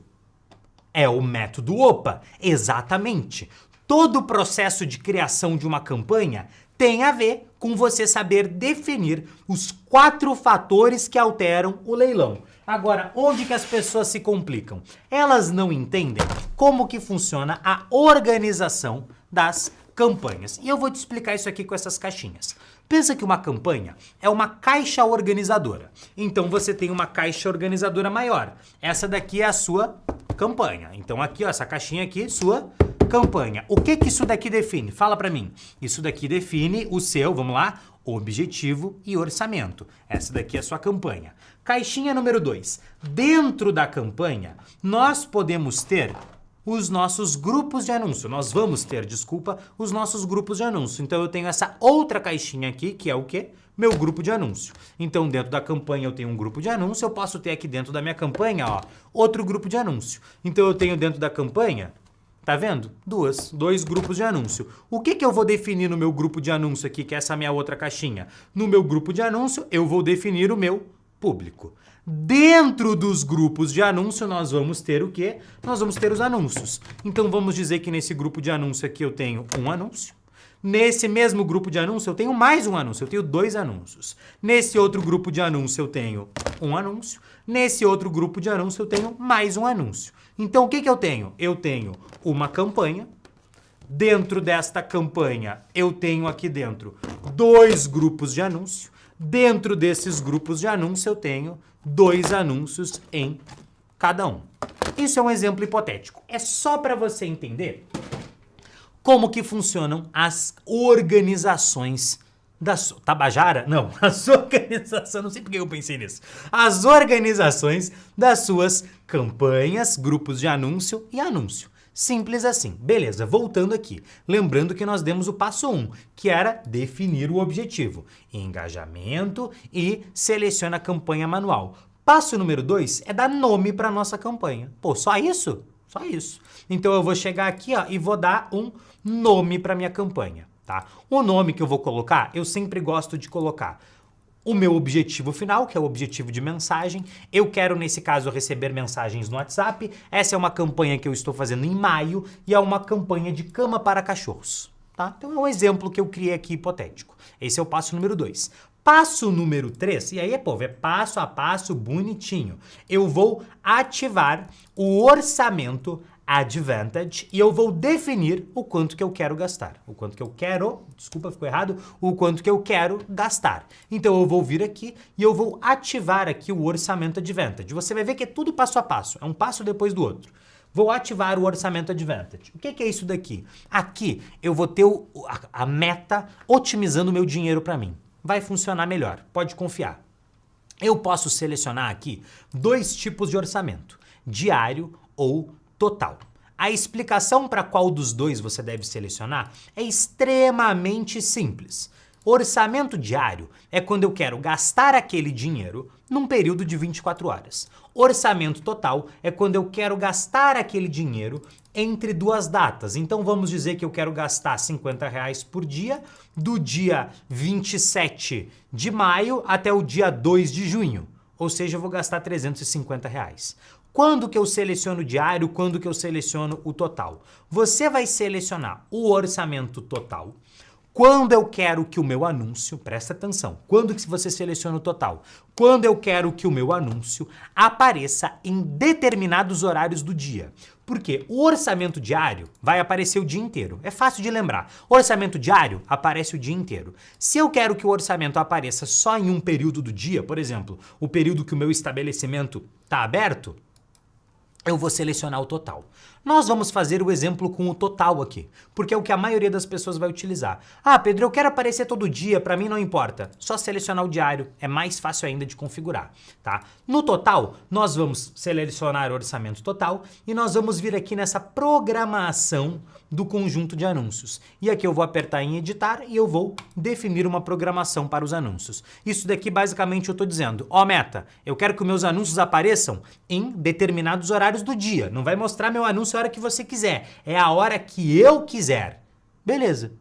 É o método OPA, exatamente. Todo o processo de criação de uma campanha tem a ver com você saber definir os 4 fatores que alteram o leilão. Agora, onde que as pessoas se complicam? Elas não entendem como que funciona a organização das campanhas. E eu vou te explicar isso aqui com essas caixinhas. Pensa que uma campanha é uma caixa organizadora. Então você tem uma caixa organizadora maior. Essa daqui é a sua campanha. Então aqui, ó, essa caixinha aqui, sua campanha. O que que isso daqui define? Fala pra mim. Isso daqui define o seu, vamos lá, objetivo e orçamento. Essa daqui é a sua campanha. Caixinha número 2. Dentro da campanha, nós podemos ter os nossos grupos de anúncio. Nós vamos ter, desculpa, os nossos grupos de anúncio. Então eu tenho essa outra caixinha aqui, que é o quê? Meu grupo de anúncio. Então dentro da campanha eu tenho um grupo de anúncio, eu posso ter aqui dentro da minha campanha, ó, outro grupo de anúncio. Então eu tenho dentro da campanha, tá vendo? Dois grupos de anúncio. O que que eu vou definir no meu grupo de anúncio aqui, que é essa minha outra caixinha? No meu grupo de anúncio eu vou definir o meu público. Dentro dos grupos de anúncio, nós vamos ter o quê? Nós vamos ter os anúncios. Então, vamos dizer que nesse grupo de anúncio aqui eu tenho um anúncio. Nesse mesmo grupo de anúncio, eu tenho mais um anúncio. Eu tenho 2 anúncios. Nesse outro grupo de anúncio, eu tenho um anúncio. Nesse outro grupo de anúncio, eu tenho mais um anúncio. Então, o que que eu tenho? Eu tenho uma campanha. Dentro desta campanha, eu tenho aqui dentro 2 grupos de anúncio. Dentro desses grupos de anúncio, eu tenho 2 anúncios em cada um. Isso é um exemplo hipotético. É só para você entender como que funcionam as organizações da sua... Tabajara? Não, as organizações, não sei por que eu pensei nisso. As organizações das suas campanhas, grupos de anúncio e anúncio. Simples assim. Beleza, voltando aqui. Lembrando que nós demos o passo 1, que era definir o objetivo. Engajamento e seleciona a campanha manual. Passo número 2 é dar nome para nossa campanha. Pô, só isso? Só isso. Então eu vou chegar aqui, ó, e vou dar um nome para minha campanha, tá? O nome que eu vou colocar, eu sempre gosto de colocar o meu objetivo final, que é o objetivo de mensagem. Eu quero, nesse caso, receber mensagens no WhatsApp. Essa é uma campanha que eu estou fazendo em maio e é uma campanha de cama para cachorros. Tá? Então é um exemplo que eu criei aqui hipotético. Esse é o passo número 2. Passo número 3, e aí, povo, é passo a passo bonitinho. Eu vou ativar o orçamento Advantage e eu vou definir o quanto que eu quero gastar. O quanto que eu quero, desculpa, ficou errado, o quanto que eu quero gastar. Então eu vou vir aqui e eu vou ativar aqui o orçamento Advantage. Você vai ver que é tudo passo a passo, é um passo depois do outro. Vou ativar o orçamento Advantage. O que é isso daqui? Aqui eu vou ter a meta otimizando o meu dinheiro para mim. Vai funcionar melhor, pode confiar. Eu posso selecionar aqui 2 tipos de orçamento, diário ou total. A explicação para qual dos 2 você deve selecionar é extremamente simples. Orçamento diário é quando eu quero gastar aquele dinheiro num período de 24 horas. Orçamento total é quando eu quero gastar aquele dinheiro entre 2 datas. Então vamos dizer que eu quero gastar R$50 por dia, do dia 27 de maio até o dia 2 de junho. Ou seja, eu vou gastar R$350. Quando que eu seleciono o diário, quando que eu seleciono o total? Você vai selecionar o orçamento total quando eu quero que o meu anúncio, presta atenção, quando que você seleciona o total? Quando eu quero que o meu anúncio apareça em determinados horários do dia. Porque o orçamento diário vai aparecer o dia inteiro. É fácil de lembrar. Orçamento diário aparece o dia inteiro. Se eu quero que o orçamento apareça só em um período do dia, por exemplo, o período que o meu estabelecimento está aberto, eu vou selecionar o total. Nós vamos fazer o exemplo com o total aqui, porque é o que a maioria das pessoas vai utilizar. Ah, Pedro, eu quero aparecer todo dia, para mim não importa. Só selecionar o diário, é mais fácil ainda de configurar, tá? No total, nós vamos selecionar o orçamento total e nós vamos vir aqui nessa programação do conjunto de anúncios. E aqui eu vou apertar em editar e eu vou definir uma programação para os anúncios. Isso daqui basicamente eu estou dizendo, ó meta, eu quero que os meus anúncios apareçam em determinados horários do dia. Não vai mostrar meu anúncio a hora que você quiser, é a hora que eu quiser. Beleza.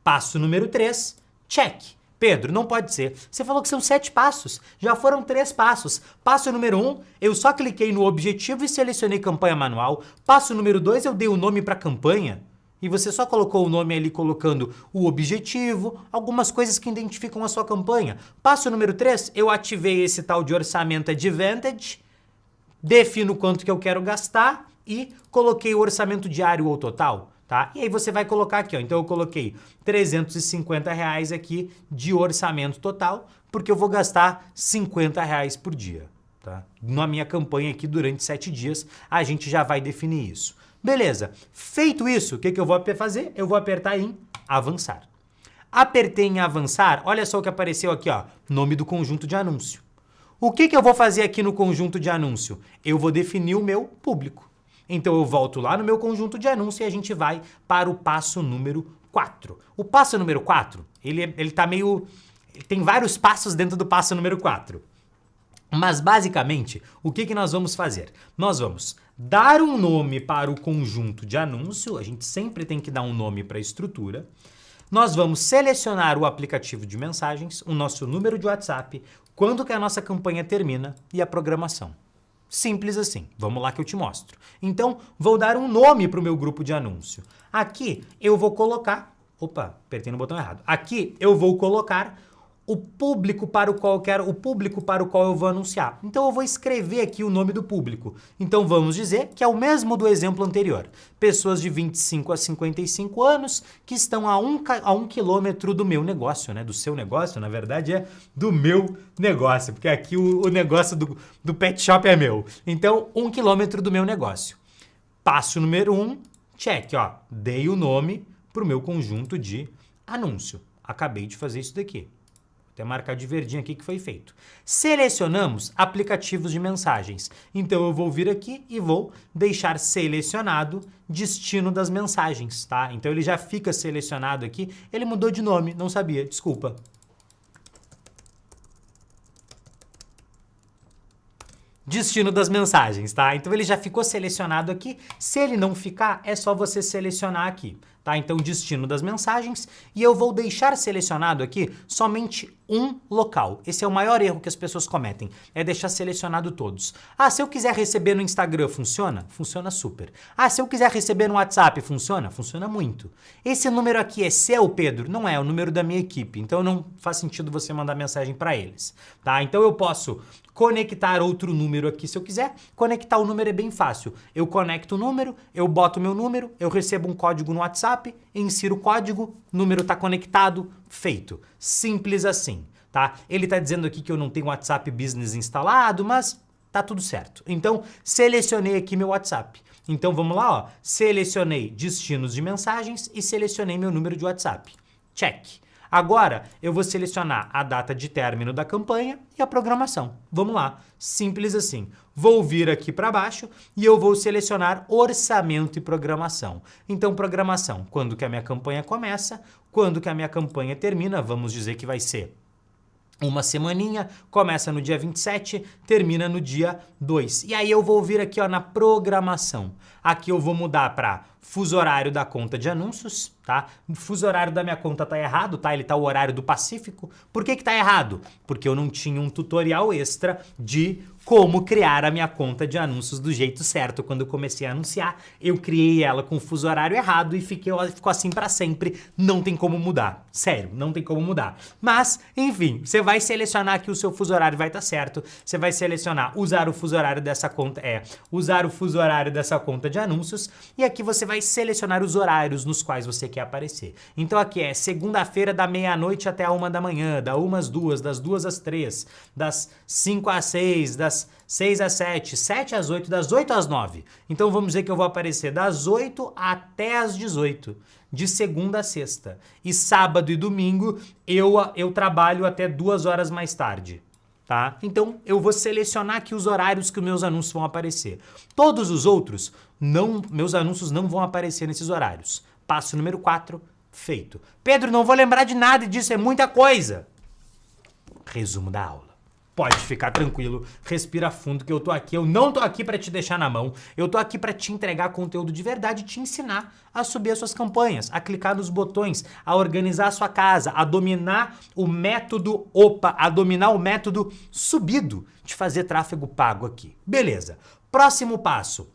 Passo número 3, check. Pedro, não pode ser. Você falou que são 7 passos. Já foram 3 passos. Passo número 1, eu só cliquei no objetivo e selecionei campanha manual. Passo número 2, eu dei o nome para a campanha. E você só colocou o nome ali colocando o objetivo, algumas coisas que identificam a sua campanha. Passo número 3, eu ativei esse tal de orçamento Advantage, defino quanto que eu quero gastar e coloquei o orçamento diário ou total. Tá? E aí você vai colocar aqui, ó. Então eu coloquei R$350 aqui de orçamento total, porque eu vou gastar R$50 por dia. Tá? Na minha campanha aqui durante 7 dias, a gente já vai definir isso. Beleza, feito isso, o que eu vou fazer? Eu vou apertar em avançar. Apertei em avançar, olha só o que apareceu aqui, ó, nome do conjunto de anúncio. O que eu vou fazer aqui no conjunto de anúncio? Eu vou definir o meu público. Então eu volto lá no meu conjunto de anúncio e a gente vai para o passo número 4. O passo número 4, ele tá meio... tem vários passos dentro do passo número 4. Mas basicamente, o que nós vamos fazer? Nós vamos dar um nome para o conjunto de anúncio, a gente sempre tem que dar um nome para a estrutura. Nós vamos selecionar o aplicativo de mensagens, o nosso número de WhatsApp, quando que a nossa campanha termina e a programação. Simples assim. Vamos lá que eu te mostro. Então, vou dar um nome para o meu grupo de anúncio. Aqui eu vou colocar... Opa, apertei no botão errado. Aqui eu vou colocar o público para o qual eu vou anunciar. Então eu vou escrever aqui o nome do público. Então vamos dizer que é o mesmo do exemplo anterior. Pessoas de 25 a 55 anos que estão a um quilômetro do meu negócio, né? Do seu negócio, na verdade é do meu negócio, porque aqui o negócio do pet shop é meu. Então, 1 quilômetro do meu negócio. Passo número 1, check, ó. Dei o nome para o meu conjunto de anúncio. Acabei de fazer isso daqui. Até marcar de verdinho aqui que foi feito. Selecionamos aplicativos de mensagens. Então eu vou vir aqui e vou deixar selecionado destino das mensagens, tá? Então ele já fica selecionado aqui. Ele mudou de nome, não sabia, desculpa. Destino das mensagens, tá? Então ele já ficou selecionado aqui. Se ele não ficar, é só você selecionar aqui. tá? Então, destino das mensagens, e eu vou deixar selecionado aqui somente um local. Esse é o maior erro que as pessoas cometem, é deixar selecionado todos. Ah, se eu quiser receber no Instagram, funciona? Funciona super. Ah, se eu quiser receber no WhatsApp, funciona? Funciona muito. Esse número aqui é seu, Pedro? Não é o número da minha equipe, então não faz sentido você mandar mensagem para eles, tá? Então eu posso conectar outro número aqui se eu quiser. Conectar o número é bem fácil. Eu conecto o número, eu boto meu número, eu recebo um código no WhatsApp, insiro o código, número está conectado, feito. Simples assim, tá? Ele está dizendo aqui que eu não tenho WhatsApp Business instalado, mas tá tudo certo. Então, selecionei aqui meu WhatsApp. Então, vamos lá, ó. Selecionei destinos de mensagens e selecionei meu número de WhatsApp. Check. Agora, eu vou selecionar a data de término da campanha e a programação. Vamos lá, simples assim. Vou vir aqui para baixo e eu vou selecionar orçamento e programação. Então, programação, quando que a minha campanha começa, quando que a minha campanha termina, vamos dizer que vai ser uma semaninha, começa no dia 27, termina no dia 2. E aí eu vou vir aqui ó, na programação. Aqui eu vou mudar para fuso horário da conta de anúncios, tá? O fuso horário da minha conta tá errado, tá? Ele tá o horário do Pacífico. Por que que tá errado? Porque eu não tinha um tutorial extra de como criar a minha conta de anúncios do jeito certo. Quando eu comecei a anunciar, eu criei ela com o fuso horário errado e ficou assim para sempre. Não tem como mudar. Sério, não tem como mudar. Mas, enfim, você vai selecionar que o seu fuso horário vai estar certo. Você vai selecionar usar o fuso horário dessa conta, usar o fuso horário dessa conta de anúncios. E aqui você vai selecionar os horários nos quais você quer aparecer. Então aqui é segunda-feira da meia-noite até a 1 da manhã, da 1 às 2, das 2 às 3, das 5 às 6, das 6 às 7, 7 às 8, das 8 às 9. Então vamos dizer que eu vou aparecer das 8 até as 18, de segunda a sexta. E sábado e domingo eu trabalho até 2 horas mais tarde. Tá? Então eu vou selecionar aqui os horários que os meus anúncios vão aparecer. Todos os outros, meus anúncios não vão aparecer nesses horários. Passo número 4, feito. Pedro, não vou lembrar de nada disso, é muita coisa. Resumo da aula. Pode ficar tranquilo, respira fundo que eu tô aqui, eu não tô aqui para te deixar na mão, eu tô aqui para te entregar conteúdo de verdade e te ensinar a subir as suas campanhas, a clicar nos botões, a organizar a sua casa, a dominar o método a dominar o método subido de fazer tráfego pago aqui. Beleza, próximo passo.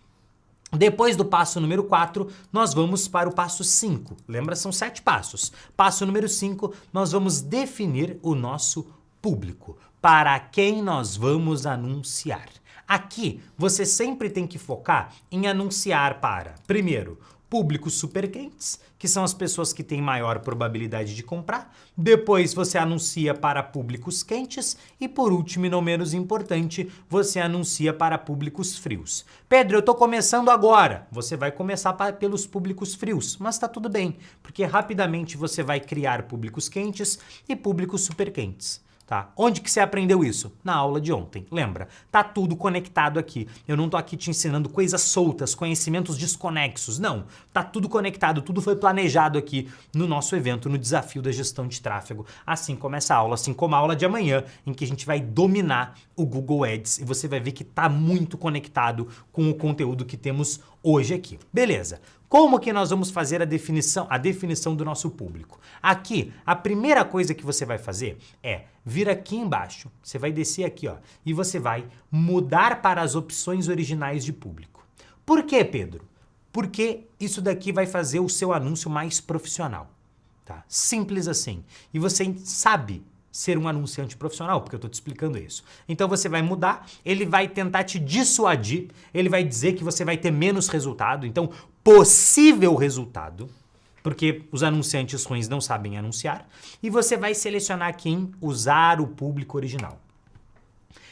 Depois do passo número 4, nós vamos para o passo 5. Lembra, são 7 passos. Passo número 5, nós vamos definir o nosso público. Para quem nós vamos anunciar. Aqui, você sempre tem que focar em anunciar para, primeiro, públicos super quentes, que são as pessoas que têm maior probabilidade de comprar. Depois você anuncia para públicos quentes e por último e não menos importante, você anuncia para públicos frios. Pedro, eu tô começando agora. Você vai começar pelos públicos frios, mas tá tudo bem, porque rapidamente você vai criar públicos quentes e públicos super quentes. Tá? Onde que você aprendeu isso? Na aula de ontem, lembra? Tá tudo conectado aqui. Eu não tô aqui te ensinando coisas soltas, conhecimentos desconexos, não. Tá tudo conectado, tudo foi planejado aqui no nosso evento, no Desafio da Gestão de Tráfego. Assim como essa aula, assim como a aula de amanhã, em que a gente vai dominar o Google Ads e você vai ver que tá muito conectado com o conteúdo que temos hoje aqui. Beleza. Como que nós vamos fazer a definição do nosso público? Aqui, a primeira coisa que você vai fazer é vir aqui embaixo, você vai descer aqui, ó, e você vai mudar para as opções originais de público. Por quê, Pedro? Porque isso daqui vai fazer o seu anúncio mais profissional, tá? Simples assim. E você sabe ser um anunciante profissional, porque eu estou te explicando isso. Então você vai mudar, ele vai tentar te dissuadir, ele vai dizer que você vai ter menos resultado, então possível resultado, porque os anunciantes ruins não sabem anunciar, e você vai selecionar aqui em usar o público original.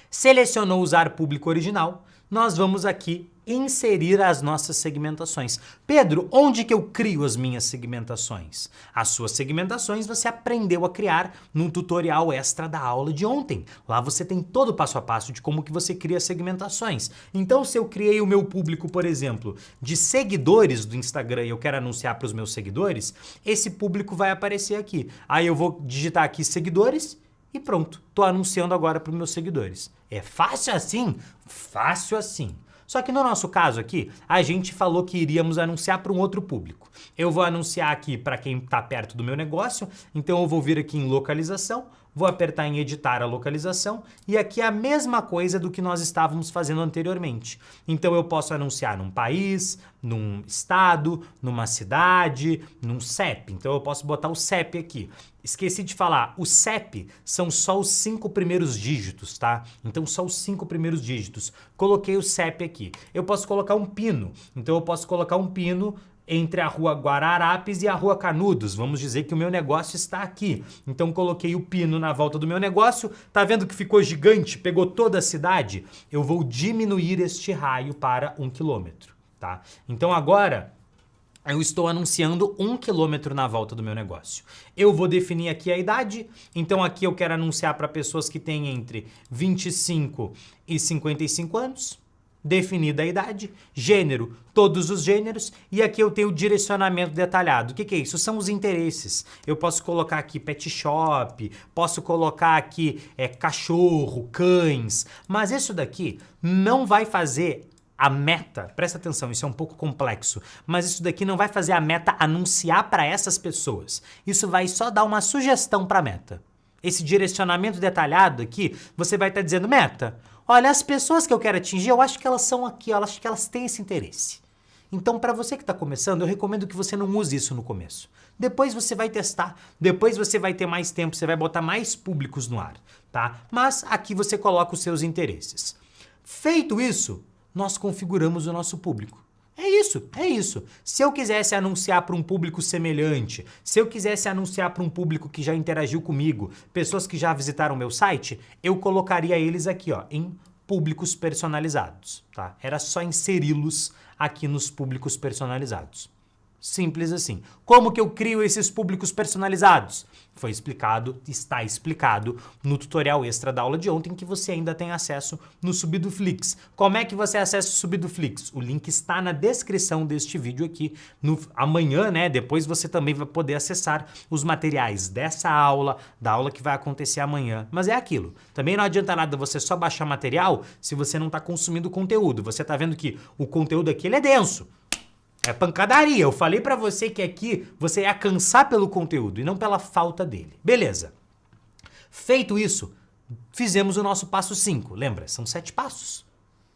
Selecionou usar público original, nós vamos aqui inserir as nossas segmentações. Pedro, onde que eu crio as minhas segmentações? As suas segmentações você aprendeu a criar num tutorial extra da aula de ontem. Lá você tem todo o passo a passo de como que você cria segmentações. Então, se eu criei o meu público, por exemplo, de seguidores do Instagram e eu quero anunciar para os meus seguidores, esse público vai aparecer aqui. Aí eu vou digitar aqui seguidores e pronto, tô anunciando agora para os meus seguidores. É fácil assim? Fácil assim. Só que no nosso caso aqui, a gente falou que iríamos anunciar para um outro público. Eu vou anunciar aqui para quem está perto do meu negócio, então eu vou vir aqui em localização, vou apertar em editar a localização e aqui é a mesma coisa do que nós estávamos fazendo anteriormente. Então eu posso anunciar num país, num estado, numa cidade, num CEP. Então eu posso botar o CEP aqui. Esqueci de falar, o CEP são só os 5 primeiros dígitos, tá? Então só os 5 primeiros dígitos. Coloquei o CEP aqui. Eu posso colocar um pino. Então eu posso colocar um pino entre a rua Guararapes e a rua Canudos. Vamos dizer que o meu negócio está aqui. Então coloquei o pino na volta do meu negócio. Tá vendo que ficou gigante? Pegou toda a cidade? Eu vou diminuir este raio para 1 quilômetro, tá? Então agora eu estou anunciando 1 quilômetro na volta do meu negócio. Eu vou definir aqui a idade. Então aqui eu quero anunciar para pessoas que têm entre 25 e 55 anos. Definida a idade, gênero, todos os gêneros, e aqui eu tenho o direcionamento detalhado. O que é isso? São os interesses. Eu posso colocar aqui pet shop, posso colocar aqui cachorro, cães, mas isso daqui não vai fazer a meta, presta atenção, isso é um pouco complexo, mas isso daqui não vai fazer a meta anunciar para essas pessoas. Isso vai só dar uma sugestão para a meta. Esse direcionamento detalhado aqui, você vai estar dizendo, meta, olha, as pessoas que eu quero atingir, eu acho que elas são aqui, eu acho que elas têm esse interesse. Então, para você que está começando, eu recomendo que você não use isso no começo. Depois você vai testar, depois você vai ter mais tempo, você vai botar mais públicos no ar, tá? Mas aqui você coloca os seus interesses. Feito isso, nós configuramos o nosso público. É isso, é isso. Se eu quisesse anunciar para um público semelhante, se eu quisesse anunciar para um público que já interagiu comigo, pessoas que já visitaram o meu site, eu colocaria eles aqui, ó, em públicos personalizados, tá? Era só inseri-los aqui nos públicos personalizados. Simples assim. Como que eu crio esses públicos personalizados? Foi explicado, está explicado no tutorial extra da aula de ontem que você ainda tem acesso no Subidoflix. Como é que você acessa o Subidoflix? O link está na descrição deste vídeo aqui. Amanhã, né? Depois você também vai poder acessar os materiais dessa aula, da aula que vai acontecer amanhã. Mas é aquilo. Também não adianta nada você só baixar material se você não está consumindo conteúdo. Você está vendo que o conteúdo aqui ele é denso. É pancadaria. Eu falei pra você que aqui você ia cansar pelo conteúdo e não pela falta dele. Beleza. Feito isso, fizemos o nosso passo 5. Lembra? São 7 passos.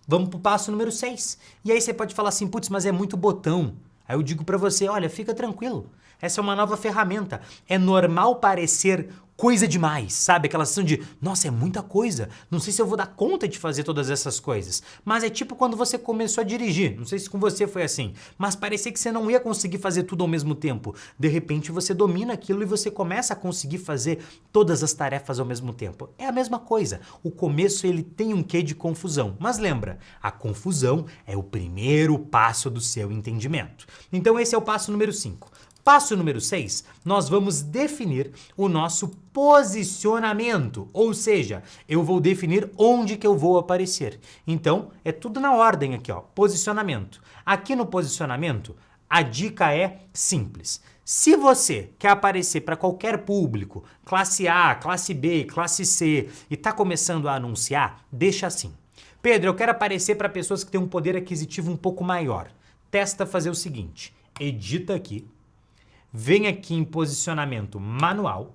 Vamos pro passo número 6. E aí você pode falar assim, putz, mas é muito botão. Aí eu digo pra você, olha, fica tranquilo. Essa é uma nova ferramenta. É normal parecer coisa demais, sabe? Aquela sensação de, nossa, é muita coisa. Não sei se eu vou dar conta de fazer todas essas coisas. Mas é tipo quando você começou a dirigir. Não sei se com você foi assim. Mas parecia que você não ia conseguir fazer tudo ao mesmo tempo. De repente você domina aquilo e você começa a conseguir fazer todas as tarefas ao mesmo tempo. É a mesma coisa. O começo ele tem um quê de confusão. Mas lembra, a confusão é o primeiro passo do seu entendimento. Então esse é o passo número 5. Passo número 6, nós vamos definir o nosso posicionamento, ou seja, eu vou definir onde que eu vou aparecer. Então, é tudo na ordem aqui, ó, posicionamento. Aqui no posicionamento, a dica é simples. Se você quer aparecer para qualquer público, classe A, classe B, classe C, e está começando a anunciar, deixa assim. Pedro, eu quero aparecer para pessoas que têm um poder aquisitivo um pouco maior. Testa fazer o seguinte, edita aqui, vem aqui em posicionamento manual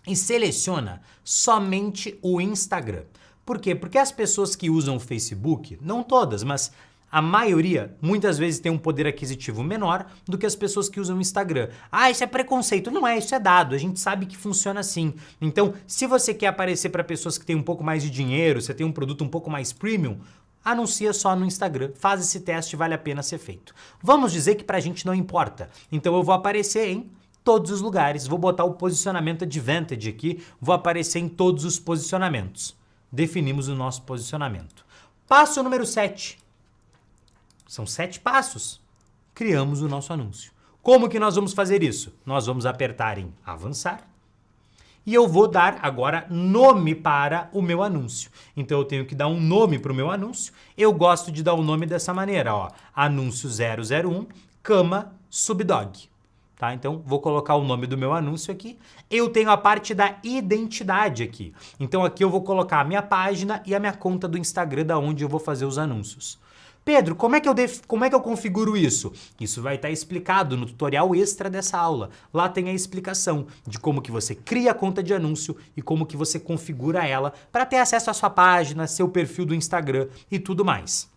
e seleciona somente o Instagram. Por quê? Porque as pessoas que usam o Facebook, não todas, mas a maioria, muitas vezes tem um poder aquisitivo menor do que as pessoas que usam o Instagram. Ah, isso é preconceito. Não é, isso é dado. A gente sabe que funciona assim. Então, se você quer aparecer para pessoas que têm um pouco mais de dinheiro, você tem um produto um pouco mais premium, anuncia só no Instagram, faz esse teste, vale a pena ser feito. Vamos dizer que pra gente não importa, então eu vou aparecer em todos os lugares, vou botar o posicionamento advantage aqui, vou aparecer em todos os posicionamentos. Definimos o nosso posicionamento. Passo número 7. São 7 passos. Criamos o nosso anúncio. Como que nós vamos fazer isso? Nós vamos apertar em avançar. E eu vou dar agora nome para o meu anúncio. Então eu tenho que dar um nome para o meu anúncio. Eu gosto de dar o nome dessa maneira, ó. Anúncio 001, cama subdog. Tá? Então vou colocar o nome do meu anúncio aqui. Eu tenho a parte da identidade aqui. Então aqui eu vou colocar a minha página e a minha conta do Instagram da onde eu vou fazer os anúncios. Pedro, como é que eu configuro isso? Isso vai estar explicado no tutorial extra dessa aula. Lá tem a explicação de como que você cria a conta de anúncio e como que você configura ela para ter acesso à sua página, seu perfil do Instagram e tudo mais.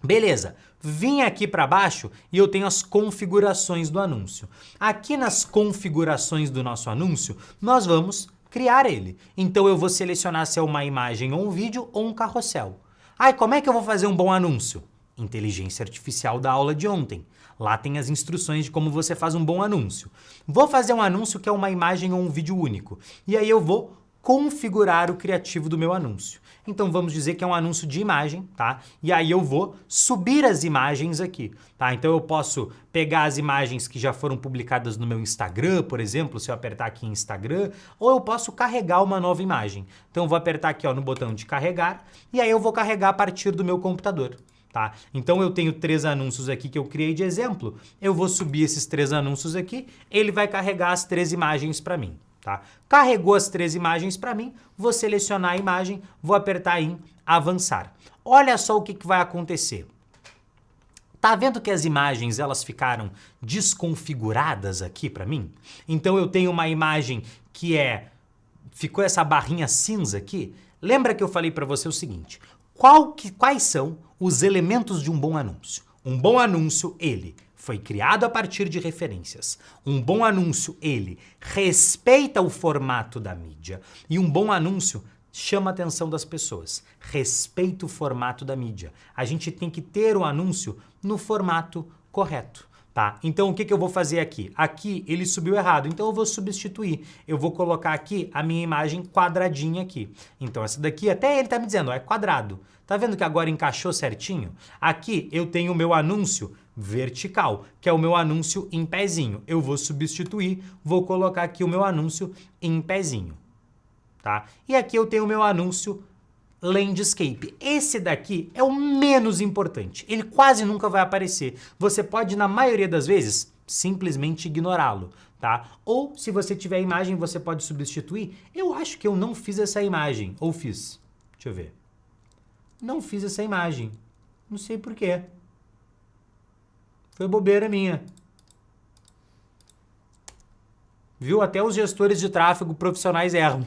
Beleza, vim aqui para baixo e eu tenho as configurações do anúncio. Aqui nas configurações do nosso anúncio, nós vamos criar ele. Então eu vou selecionar se é uma imagem ou um vídeo ou um carrossel. Ai, como é que eu vou fazer um bom anúncio? Inteligência artificial da aula de ontem. Lá tem as instruções de como você faz um bom anúncio. Vou fazer um anúncio que é uma imagem ou um vídeo único. E aí eu vou configurar o criativo do meu anúncio. Então vamos dizer que é um anúncio de imagem, tá? E aí eu vou subir as imagens aqui, tá? Então eu posso pegar as imagens que já foram publicadas no meu Instagram, por exemplo, se eu apertar aqui em Instagram, ou eu posso carregar uma nova imagem. Então eu vou apertar aqui, ó, no botão de carregar, e aí eu vou carregar a partir do meu computador. Tá? Então eu tenho 3 anúncios aqui que eu criei de exemplo, eu vou subir esses 3 anúncios aqui, ele vai carregar as 3 imagens para mim. Tá? Carregou as 3 imagens para mim, vou selecionar a imagem, vou apertar em avançar. Olha só o que vai acontecer. Tá vendo que as imagens elas ficaram desconfiguradas aqui para mim? Então eu tenho uma imagem que ficou essa barrinha cinza aqui. Lembra que eu falei para você o seguinte, quais são os elementos de um bom anúncio? Um bom anúncio, ele foi criado a partir de referências. Um bom anúncio, ele respeita o formato da mídia. E um bom anúncio chama a atenção das pessoas. Respeita o formato da mídia. A gente tem que ter o anúncio no formato correto. Tá? Então o que eu vou fazer aqui? Aqui ele subiu errado, então eu vou substituir. Eu vou colocar aqui a minha imagem quadradinha aqui. Então essa daqui, até ele tá me dizendo, ó, é quadrado. Tá vendo que agora encaixou certinho? Aqui eu tenho o meu anúncio vertical, que é o meu anúncio em pezinho. Eu vou substituir, vou colocar aqui o meu anúncio em pezinho. Tá? E aqui eu tenho o meu anúncio landscape. Esse daqui é o menos importante. Ele quase nunca vai aparecer. Você pode, na maioria das vezes, simplesmente ignorá-lo, tá? Ou, se você tiver a imagem, você pode substituir. Eu acho que eu não fiz essa imagem. Ou fiz? Deixa eu ver. Não fiz essa imagem. Não sei por quê. Foi bobeira minha. Viu? Até os gestores de tráfego profissionais erram.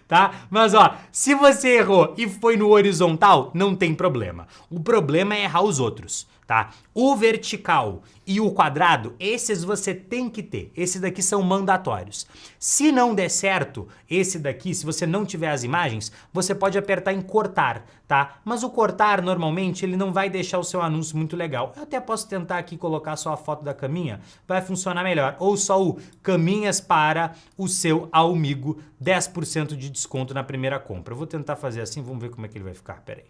Tá? Mas ó, se você errou e foi no horizontal, não tem problema. O problema é errar os outros, tá? O vertical e o quadrado, esses você tem que ter. Esses daqui são mandatórios. Se não der certo, esse daqui, se você não tiver as imagens, você pode apertar em cortar, tá? Mas o cortar, normalmente, ele não vai deixar o seu anúncio muito legal. Eu até posso tentar aqui colocar só a foto da caminha, vai funcionar melhor. Ou só o caminhas para o seu amigo, 10% de desconto na primeira compra. Eu vou tentar fazer assim, vamos ver como é que ele vai ficar, peraí.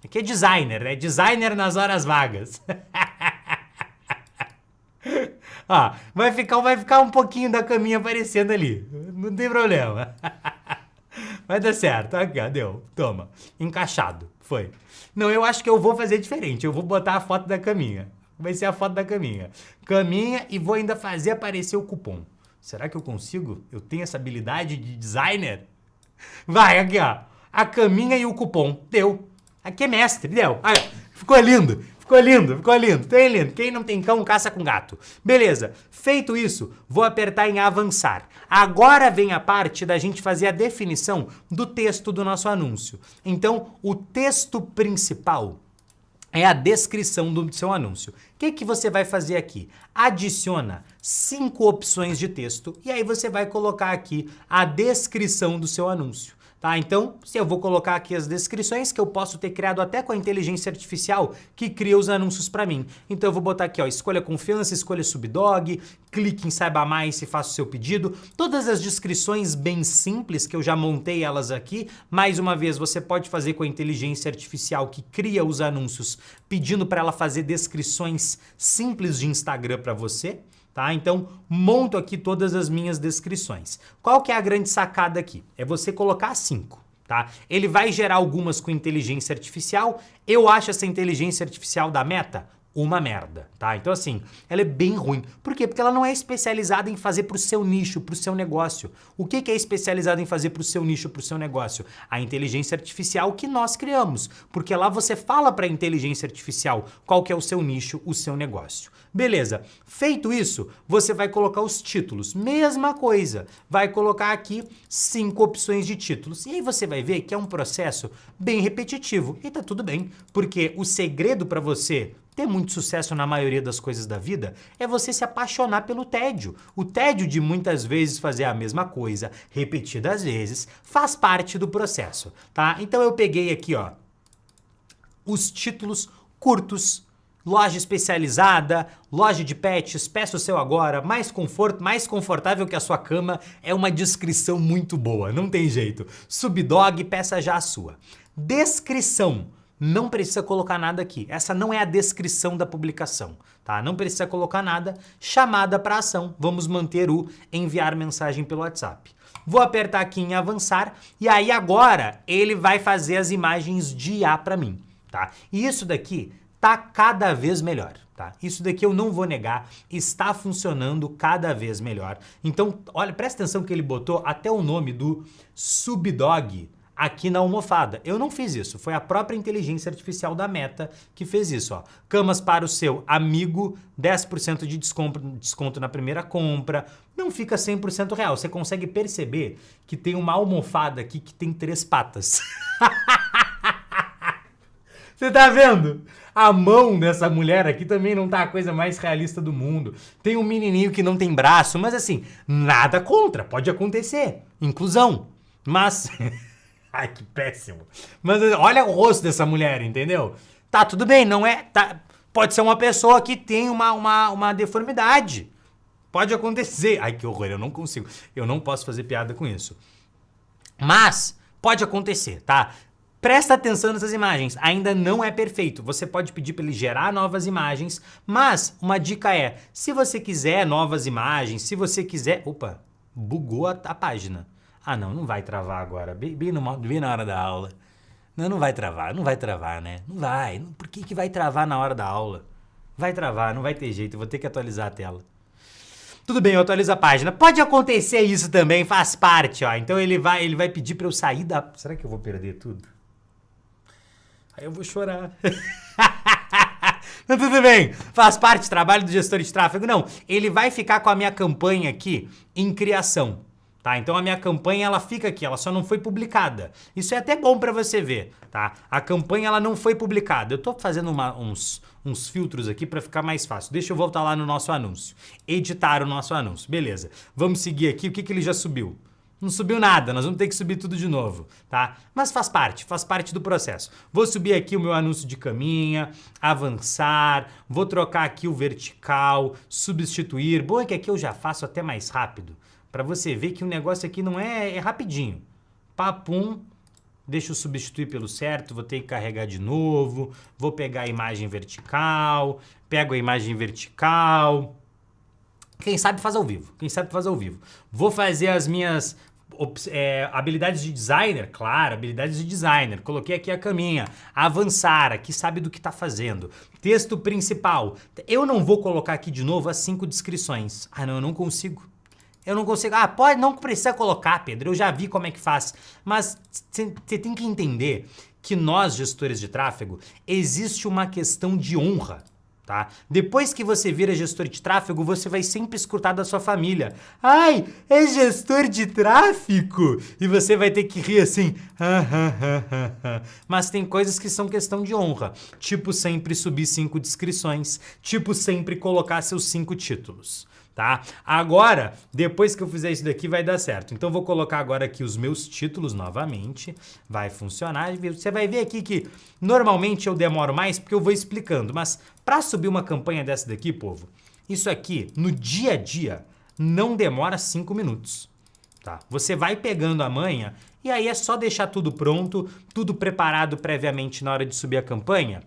Aqui é designer, né? Designer nas horas vagas. Ah, vai ficar um pouquinho da caminha aparecendo ali. Não tem problema. Vai dar certo. Aqui, ó, deu. Toma. Encaixado. Foi. Não, eu acho que eu vou fazer diferente. Eu vou botar a foto da caminha. Vai ser a foto da caminha. Caminha e vou ainda fazer aparecer o cupom. Será que eu consigo? Eu tenho essa habilidade de designer? Vai, aqui, ó. A caminha e o cupom. Deu. Aqui é mestre, deu. Aí, ficou lindo. Ficou lindo, ficou lindo. Tem lindo. Quem não tem cão, caça com gato. Beleza. Feito isso, vou apertar em avançar. Agora vem a parte da gente fazer a definição do texto do nosso anúncio. Então, o texto principal é a descrição do seu anúncio. O que você vai fazer aqui? Adiciona 5 opções de texto e aí você vai colocar aqui a descrição do seu anúncio. Tá? Então, se eu vou colocar aqui as descrições que eu posso ter criado até com a inteligência artificial que cria os anúncios para mim. Então eu vou botar aqui, ó, escolha confiança, escolha subdog, clique em saiba mais e faça o seu pedido. Todas as descrições bem simples que eu já montei elas aqui. Mais uma vez, você pode fazer com a inteligência artificial que cria os anúncios, pedindo para ela fazer descrições simples de Instagram para você. Tá? Então, monto aqui todas as minhas descrições. Qual que é a grande sacada aqui? É você colocar 5, tá? Ele vai gerar algumas com inteligência artificial. Eu acho essa inteligência artificial da Meta uma merda, tá? Então assim, ela é bem ruim. Por quê? Porque ela não é especializada em fazer pro seu nicho, pro seu negócio. O que é especializado em fazer pro seu nicho, pro seu negócio? A inteligência artificial que nós criamos. Porque lá você fala pra inteligência artificial qual que é o seu nicho, o seu negócio. Beleza. Feito isso, você vai colocar os títulos. Mesma coisa. Vai colocar aqui 5 opções de títulos. E aí você vai ver que é um processo bem repetitivo. E tá tudo bem, porque o segredo para você ter muito sucesso na maioria das coisas da vida é você se apaixonar pelo tédio. O tédio de muitas vezes fazer a mesma coisa, repetidas vezes, faz parte do processo, tá? Então eu peguei aqui, ó, os títulos curtos, loja especializada, loja de pets, peça o seu agora, mais conforto, mais confortável que a sua cama, é uma descrição muito boa, não tem jeito. Subdog, peça já a sua. Descrição. Não precisa colocar nada aqui. Essa não é a descrição da publicação, tá? Não precisa colocar nada. Chamada para ação. Vamos manter o enviar mensagem pelo WhatsApp. Vou apertar aqui em avançar e aí agora ele vai fazer as imagens de IA para mim, tá? E isso daqui tá cada vez melhor, tá? Isso daqui eu não vou negar, está funcionando cada vez melhor. Então, olha, presta atenção que ele botou até o nome do Subdog aqui na almofada. Eu não fiz isso, foi a própria inteligência artificial da Meta que fez isso, ó. Camas para o seu amigo, 10% de desconto na primeira compra. Não fica 100% real, você consegue perceber que tem uma almofada aqui que tem 3 patas. Você tá vendo? A mão dessa mulher aqui também não tá a coisa mais realista do mundo. Tem um menininho que não tem braço, mas assim, nada contra, pode acontecer. Inclusão. Mas... Ai, que péssimo. Mas olha o rosto dessa mulher, entendeu? Tá, tudo bem, não é... Tá, pode ser uma pessoa que tem uma deformidade. Pode acontecer. Ai, que horror, eu não consigo. Eu não posso fazer piada com isso. Mas pode acontecer, tá? Presta atenção nessas imagens. Ainda não é perfeito. Você pode pedir para ele gerar novas imagens, mas uma dica é, se você quiser novas imagens, se você quiser... Opa, bugou a página. Ah, não vai travar agora, bem na hora da aula. Não vai travar, né? Não vai. Por que vai travar na hora da aula? Vai travar, não vai ter jeito, eu vou ter que atualizar a tela. Tudo bem, eu atualizo a página. Pode acontecer isso também, faz parte, ó. Então ele vai pedir para eu sair da... Será que eu vou perder tudo? Aí eu vou chorar. Mas tudo bem, faz parte do trabalho do gestor de tráfego. Não, ele vai ficar com a minha campanha aqui em criação. Tá, então a minha campanha ela fica aqui, ela só não foi publicada. Isso é até bom para você ver, tá? A campanha ela não foi publicada. Eu tô fazendo uns filtros aqui para ficar mais fácil. Deixa eu voltar lá no nosso anúncio. Editar o nosso anúncio, beleza. Vamos seguir aqui, o que ele já subiu? Não subiu nada, nós vamos ter que subir tudo de novo, tá? Mas faz parte do processo. Vou subir aqui o meu anúncio de caminha, avançar, vou trocar aqui o vertical, substituir. Bom é que aqui eu já faço até mais rápido. Para você ver que o negócio aqui não é rapidinho. Papum, deixa eu substituir pelo certo, vou ter que carregar de novo, vou pegar a imagem vertical, pego a imagem vertical. Quem sabe faz ao vivo, Vou fazer as minhas habilidades de designer, claro, habilidades de designer. Coloquei aqui a caminha, avançar, aqui sabe do que tá fazendo. Texto principal, eu não vou colocar aqui de novo as 5 descrições. Ah não, eu não consigo. Ah, pode, não precisa colocar, Pedro, eu já vi como é que faz. Mas você tem que entender que nós, gestores de tráfego, existe uma questão de honra, tá? Depois que você vira gestor de tráfego, você vai sempre escutar da sua família. Ai, é gestor de tráfego? E você vai ter que rir assim. Mas tem coisas que são questão de honra. Tipo sempre subir 5 descrições. Tipo sempre colocar seus 5 títulos. Tá? Agora, depois que eu fizer isso daqui, vai dar certo. Então, vou colocar agora aqui os meus títulos novamente. Vai funcionar. Você vai ver aqui que normalmente eu demoro mais porque eu vou explicando. Mas para subir uma campanha dessa daqui, povo, isso aqui, no dia a dia, não demora 5 minutos. Tá? Você vai pegando a manha e aí é só deixar tudo pronto, tudo preparado previamente na hora de subir a campanha.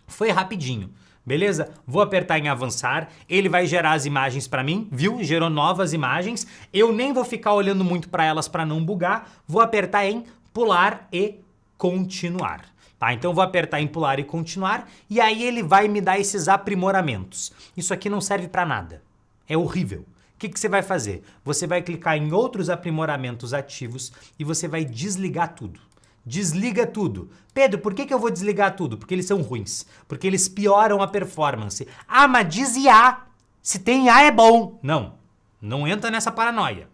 Foi rapidinho. Beleza? Vou apertar em avançar, ele vai gerar as imagens para mim, viu? Gerou novas imagens, eu nem vou ficar olhando muito para elas para não bugar, vou apertar em pular e continuar. Tá? Então eu vou apertar em pular e continuar e aí ele vai me dar esses aprimoramentos. Isso aqui não serve para nada. É horrível. O que você vai fazer? Você vai clicar em outros aprimoramentos ativos e você vai desligar tudo. Desliga tudo. Pedro, por que eu vou desligar tudo? Porque eles são ruins. Porque eles pioram a performance. Ah, mas diz IA. Se tem IA é bom. Não. Não entra nessa paranoia.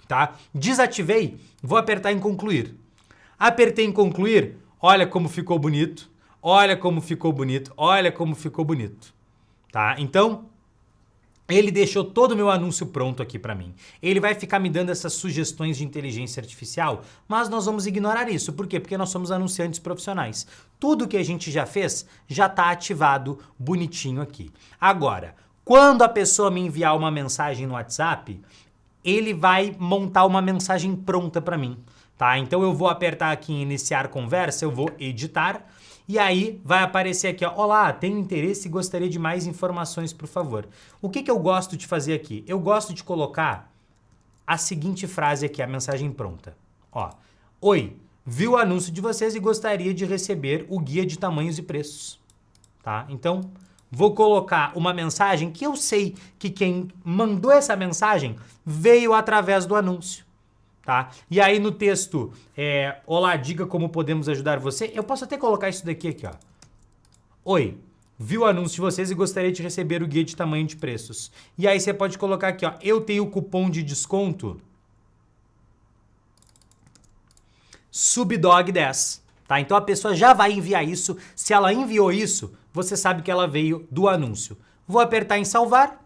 Tá? Desativei. Vou apertar em concluir. Apertei em concluir. Olha como ficou bonito. Olha como ficou bonito. Olha como ficou bonito. Tá? Então, ele deixou todo o meu anúncio pronto aqui para mim. Ele vai ficar me dando essas sugestões de inteligência artificial, mas nós vamos ignorar isso. Por quê? Porque nós somos anunciantes profissionais. Tudo que a gente já fez já está ativado bonitinho aqui. Agora, quando a pessoa me enviar uma mensagem no WhatsApp, ele vai montar uma mensagem pronta para mim. Tá? Então eu vou apertar aqui em iniciar conversa, eu vou editar. E aí vai aparecer aqui, ó, olá, tenho interesse e gostaria de mais informações, por favor. O que eu gosto de fazer aqui? Eu gosto de colocar a seguinte frase aqui, a mensagem pronta. Ó, oi, vi o anúncio de vocês e gostaria de receber o guia de tamanhos e preços. Tá? Então, vou colocar uma mensagem que eu sei que quem mandou essa mensagem veio através do anúncio. Tá? E aí no texto, olá, diga como podemos ajudar você. Eu posso até colocar isso daqui, ó. Oi, vi o anúncio de vocês e gostaria de receber o guia de tamanho de preços. E aí você pode colocar aqui, ó, eu tenho cupom de desconto Subdog10. Tá? Então a pessoa já vai enviar isso. Se ela enviou isso, você sabe que ela veio do anúncio. Vou apertar em salvar.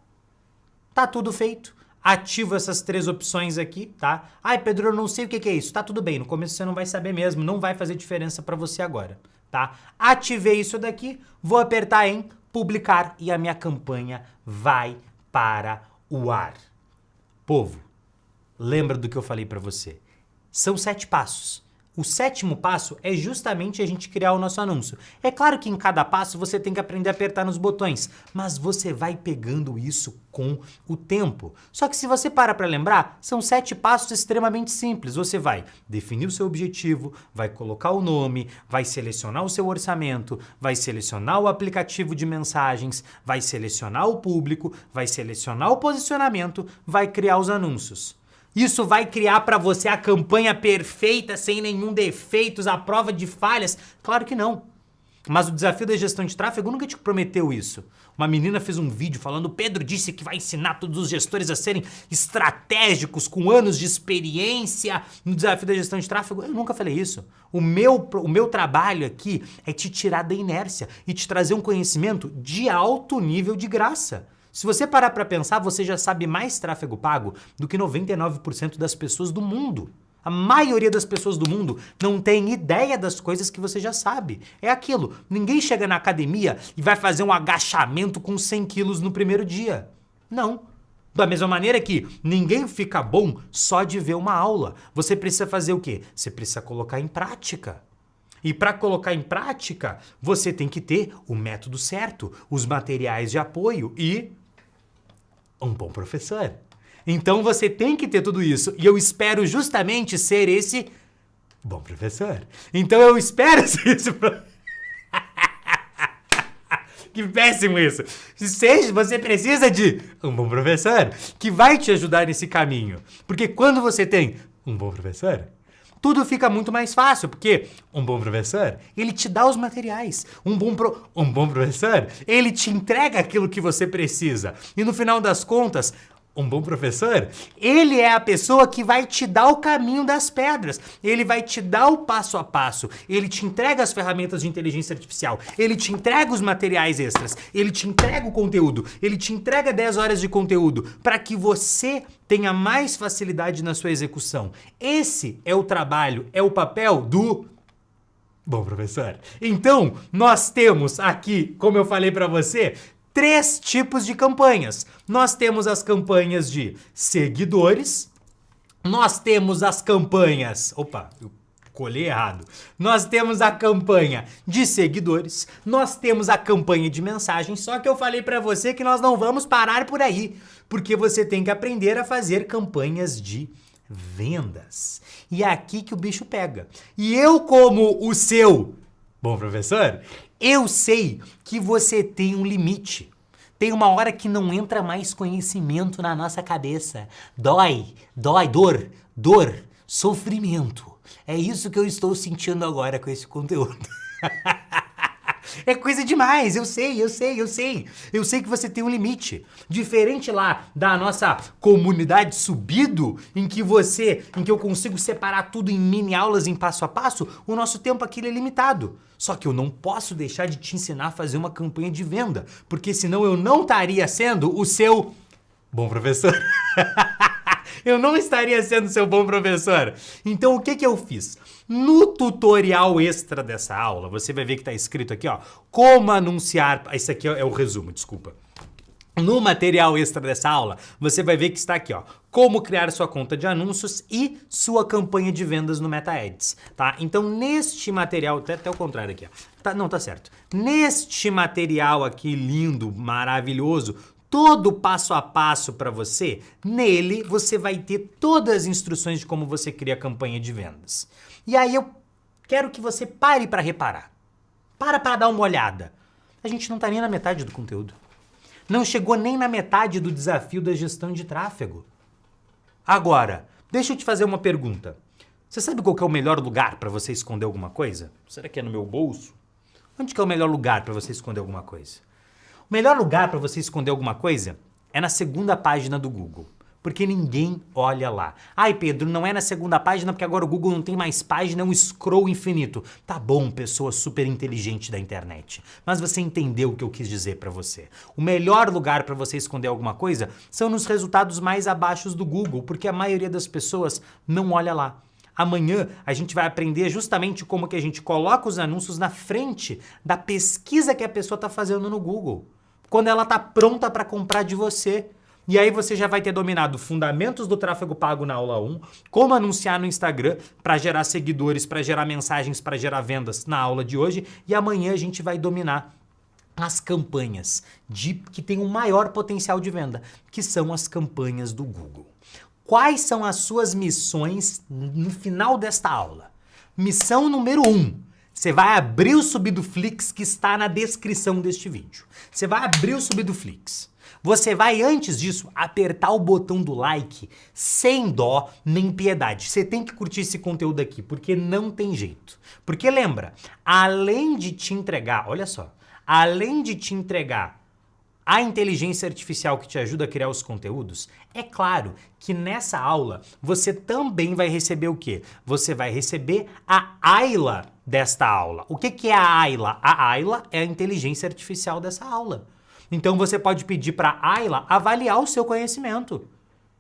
Tá tudo feito. Ativo essas 3 opções aqui, tá? Ai, Pedro, eu não sei o que é isso. Tá tudo bem, no começo você não vai saber mesmo, não vai fazer diferença para você agora, tá? Ativei isso daqui, vou apertar em publicar e a minha campanha vai para o ar. Povo, lembra do que eu falei para você? São 7 passos. O 7º passo é justamente a gente criar o nosso anúncio. É claro que em cada passo você tem que aprender a apertar nos botões, mas você vai pegando isso com o tempo. Só que se você para lembrar, são 7 passos extremamente simples. Você vai definir o seu objetivo, vai colocar o nome, vai selecionar o seu orçamento, vai selecionar o aplicativo de mensagens, vai selecionar o público, vai selecionar o posicionamento, vai criar os anúncios. Isso vai criar para você a campanha perfeita, sem nenhum defeitos, à prova de falhas? Claro que não. Mas o desafio da gestão de tráfego nunca te prometeu isso. Uma menina fez um vídeo falando, Pedro disse que vai ensinar todos os gestores a serem estratégicos, com anos de experiência no desafio da gestão de tráfego. Eu nunca falei isso. O meu trabalho aqui é te tirar da inércia e te trazer um conhecimento de alto nível de graça. Se você parar para pensar, você já sabe mais tráfego pago do que 99% das pessoas do mundo. A maioria das pessoas do mundo não tem ideia das coisas que você já sabe. É aquilo, ninguém chega na academia e vai fazer um agachamento com 100 quilos no primeiro dia. Não. Da mesma maneira que ninguém fica bom só de ver uma aula. Você precisa fazer o quê? Você precisa colocar em prática. E para colocar em prática, você tem que ter o método certo, os materiais de apoio e um bom professor. Então você tem que ter tudo isso. E eu espero justamente ser esse bom professor. Então eu espero ser esse Que péssimo isso. Você precisa de um bom professor que vai te ajudar nesse caminho. Porque quando você tem um bom professor, tudo fica muito mais fácil, porque um bom professor, ele te dá os materiais. Um bom professor, ele te entrega aquilo que você precisa. E no final das contas, um bom professor, ele é a pessoa que vai te dar o caminho das pedras. Ele vai te dar o passo a passo. Ele te entrega as ferramentas de inteligência artificial. Ele te entrega os materiais extras. Ele te entrega o conteúdo. Ele te entrega 10 horas de conteúdo para que você tenha mais facilidade na sua execução. Esse é o trabalho, é o papel do bom professor. Então, nós temos aqui, como eu falei para você, 3 tipos de campanhas. Nós temos as campanhas de seguidores, nós temos as campanhas... Opa, eu colei errado. Nós temos a campanha de seguidores, nós temos a campanha de mensagens, só que eu falei para você que nós não vamos parar por aí, porque você tem que aprender a fazer campanhas de vendas. E é aqui que o bicho pega. E eu, como o seu Bom, professor, eu sei que você tem um limite. Tem uma hora que não entra mais conhecimento na nossa cabeça. Dói, dor, sofrimento. É isso que eu estou sentindo agora com esse conteúdo. É coisa demais, eu sei. Eu sei que você tem um limite. Diferente lá da nossa comunidade subido, em que eu consigo separar tudo em mini aulas em passo a passo, o nosso tempo aqui é limitado. Só que eu não posso deixar de te ensinar a fazer uma campanha de venda, porque senão eu não estaria sendo o seu bom professor. Eu não estaria sendo seu bom professor. Então o que eu fiz? No tutorial extra dessa aula, você vai ver que está escrito aqui, ó, como anunciar... Esse aqui é o resumo, desculpa. No material extra dessa aula, você vai ver que está aqui, ó, como criar sua conta de anúncios e sua campanha de vendas no Meta Ads, tá? Então, neste material, até o contrário aqui, ó. Tá certo. Neste material aqui lindo, maravilhoso, todo passo a passo para você, nele você vai ter todas as instruções de como você cria a campanha de vendas. E aí eu quero que você pare para reparar. Para dar uma olhada. A gente não tá nem na metade do conteúdo. Não chegou nem na metade do desafio da gestão de tráfego. Agora, deixa eu te fazer uma pergunta. Você sabe qual que é o melhor lugar para você esconder alguma coisa? Será que é no meu bolso? Onde que é o melhor lugar para você esconder alguma coisa? O melhor lugar para você esconder alguma coisa é na segunda página do Google, porque ninguém olha lá. Ai, Pedro, não é na segunda página porque agora o Google não tem mais página, é um scroll infinito. Tá bom, pessoa super inteligente da internet, mas você entendeu o que eu quis dizer para você. O melhor lugar para você esconder alguma coisa são nos resultados mais abaixo do Google, porque a maioria das pessoas não olha lá. Amanhã a gente vai aprender justamente como que a gente coloca os anúncios na frente da pesquisa que a pessoa está fazendo no Google, quando ela está pronta para comprar de você. E aí você já vai ter dominado fundamentos do tráfego pago na aula 1, como anunciar no Instagram para gerar seguidores, para gerar mensagens, para gerar vendas na aula de hoje. E amanhã a gente vai dominar as campanhas que têm um maior potencial de venda, que são as campanhas do Google. Quais são as suas missões no final desta aula? Missão número 1. Você vai abrir o Subidoflix que está na descrição deste vídeo. Você vai abrir o Subidoflix. Você vai, antes disso, apertar o botão do like sem dó nem piedade. Você tem que curtir esse conteúdo aqui, porque não tem jeito. Porque lembra, além de te entregar, olha só, além de te entregar a inteligência artificial que te ajuda a criar os conteúdos, é claro que nessa aula você também vai receber o quê? Você vai receber a AILA desta aula. O que é a AILA? A AILA é a inteligência artificial dessa aula. Então você pode pedir para a AILA avaliar o seu conhecimento.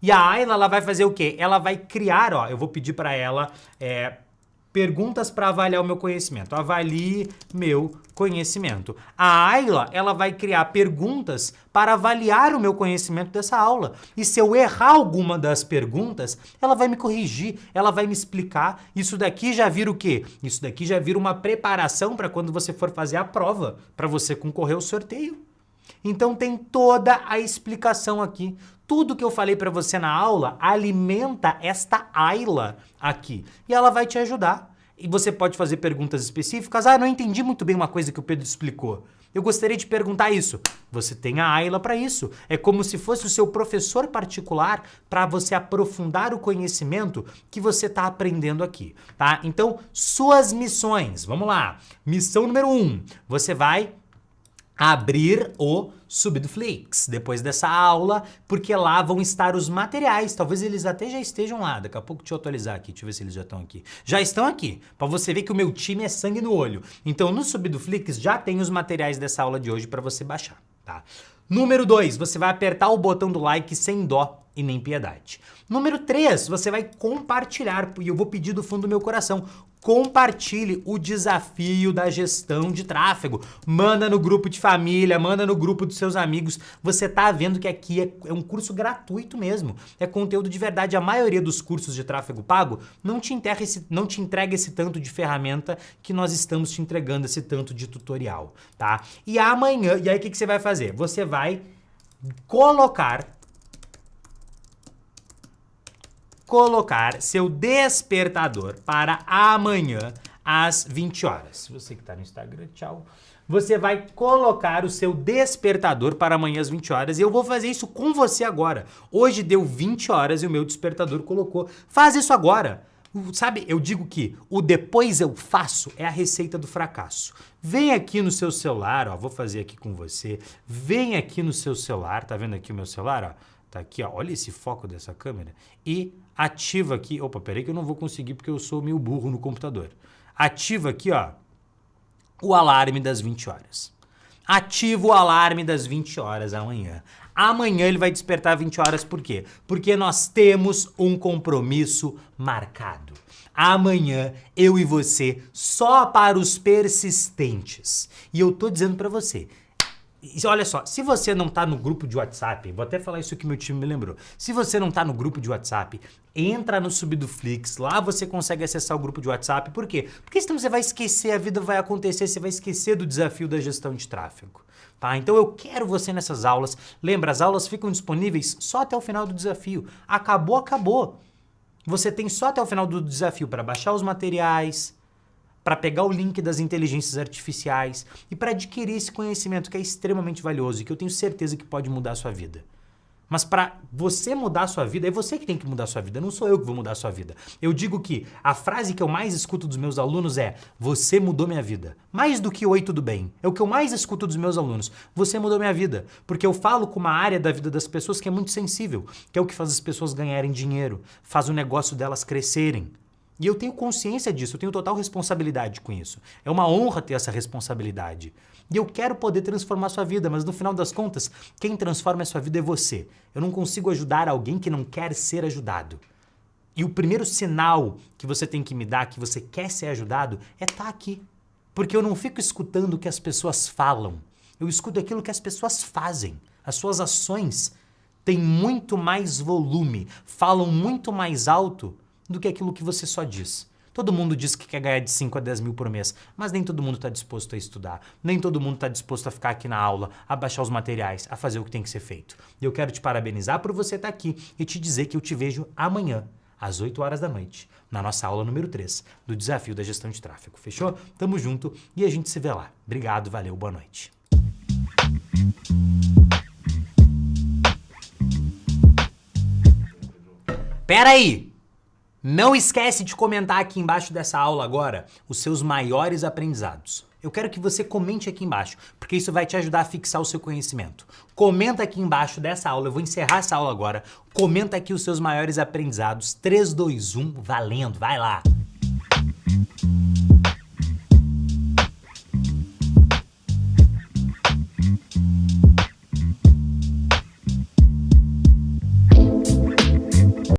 E a AILA ela vai fazer o quê? Ela vai criar, ó, eu vou pedir para ela perguntas para avaliar o meu conhecimento. Avalie meu conhecimento. A AILA, ela vai criar perguntas para avaliar o meu conhecimento dessa aula. E se eu errar alguma das perguntas, ela vai me corrigir, ela vai me explicar. Isso daqui já vira o quê? Isso daqui já vira uma preparação para quando você for fazer a prova, para você concorrer ao sorteio. Então tem toda a explicação aqui. Tudo que eu falei para você na aula alimenta esta AILA aqui. E ela vai te ajudar. E você pode fazer perguntas específicas. Ah, não entendi muito bem uma coisa que o Pedro explicou. Eu gostaria de perguntar isso. Você tem a AILA para isso. É como se fosse o seu professor particular para você aprofundar o conhecimento que você está aprendendo aqui, tá? Então, suas missões. Vamos lá. Missão número 1. Você vai abrir o Subidoflix depois dessa aula, porque lá vão estar os materiais, talvez eles até já estejam lá, daqui a pouco deixa eu atualizar aqui, deixa eu ver se eles já estão aqui. Já estão aqui, para você ver que o meu time é sangue no olho. Então no Subidoflix já tem os materiais dessa aula de hoje para você baixar, tá? Número 2, você vai apertar o botão do like sem dó e nem piedade. Número 3, você vai compartilhar, e eu vou pedir do fundo do meu coração, compartilhe o desafio da gestão de tráfego. Manda no grupo de família, manda no grupo dos seus amigos. Você tá vendo que aqui é um curso gratuito mesmo. É conteúdo de verdade. A maioria dos cursos de tráfego pago não te entrega esse tanto de ferramenta que nós estamos te entregando, esse tanto de tutorial, tá? E amanhã, e aí o que você vai fazer? Você vai colocar seu despertador para amanhã às 20 horas. Se você que está no Instagram, tchau. Você vai colocar o seu despertador para amanhã às 20 horas e eu vou fazer isso com você agora. Hoje deu 20 horas e o meu despertador colocou. Faz isso agora. Sabe, eu digo que o depois eu faço é a receita do fracasso. Vem aqui no seu celular, ó, vou fazer aqui com você. Vem aqui no seu celular, tá vendo aqui o meu celular, ó? Tá aqui, ó, olha esse foco dessa câmera. E ativa aqui, opa, peraí que eu não vou conseguir porque eu sou meio burro no computador. Ativa aqui, ó, o alarme das 20 horas. Ativa o alarme das 20 horas amanhã. Amanhã ele vai despertar 20 horas, por quê? Porque nós temos um compromisso marcado. Amanhã, eu e você, só para os persistentes. E eu tô dizendo pra você, olha só, se você não tá no grupo de WhatsApp, vou até falar isso que meu time me lembrou. Se você não tá no grupo de WhatsApp, entra no Sub do Flix, lá você consegue acessar o grupo de WhatsApp. Por quê? Porque senão você vai esquecer, a vida vai acontecer, você vai esquecer do desafio da gestão de tráfego. Tá? Então eu quero você nessas aulas. Lembra, as aulas ficam disponíveis só até o final do desafio. Acabou, acabou. Você tem só até o final do desafio para baixar os materiais, para pegar o link das inteligências artificiais e para adquirir esse conhecimento que é extremamente valioso e que eu tenho certeza que pode mudar a sua vida. Mas para você mudar a sua vida, é você que tem que mudar a sua vida, não sou eu que vou mudar a sua vida. Eu digo que a frase que eu mais escuto dos meus alunos é: você mudou minha vida. Mais do que oi, tudo bem. É o que eu mais escuto dos meus alunos. Você mudou minha vida. Porque eu falo com uma área da vida das pessoas que é muito sensível, que é o que faz as pessoas ganharem dinheiro, faz o negócio delas crescerem. E eu tenho consciência disso, eu tenho total responsabilidade com isso. É uma honra ter essa responsabilidade. E eu quero poder transformar a sua vida, mas no final das contas, quem transforma a sua vida é você. Eu não consigo ajudar alguém que não quer ser ajudado. E o primeiro sinal que você tem que me dar que você quer ser ajudado é estar aqui. Porque eu não fico escutando o que as pessoas falam. Eu escuto aquilo que as pessoas fazem. As suas ações têm muito mais volume, falam muito mais alto do que aquilo que você só diz. Todo mundo diz que quer ganhar de 5 a 10 mil por mês, mas nem todo mundo está disposto a estudar, nem todo mundo está disposto a ficar aqui na aula, a baixar os materiais, a fazer o que tem que ser feito. E eu quero te parabenizar por você estar aqui e te dizer que eu te vejo amanhã, às 8 horas da noite, na nossa aula número 3 do Desafio da Gestão de Tráfego. Fechou? Tamo junto e a gente se vê lá. Obrigado, valeu, boa noite. Pera aí! Não esquece de comentar aqui embaixo dessa aula agora os seus maiores aprendizados. Eu quero que você comente aqui embaixo, porque isso vai te ajudar a fixar o seu conhecimento. Comenta aqui embaixo dessa aula, eu vou encerrar essa aula agora. Comenta aqui os seus maiores aprendizados. 3, 2, 1, valendo, vai lá!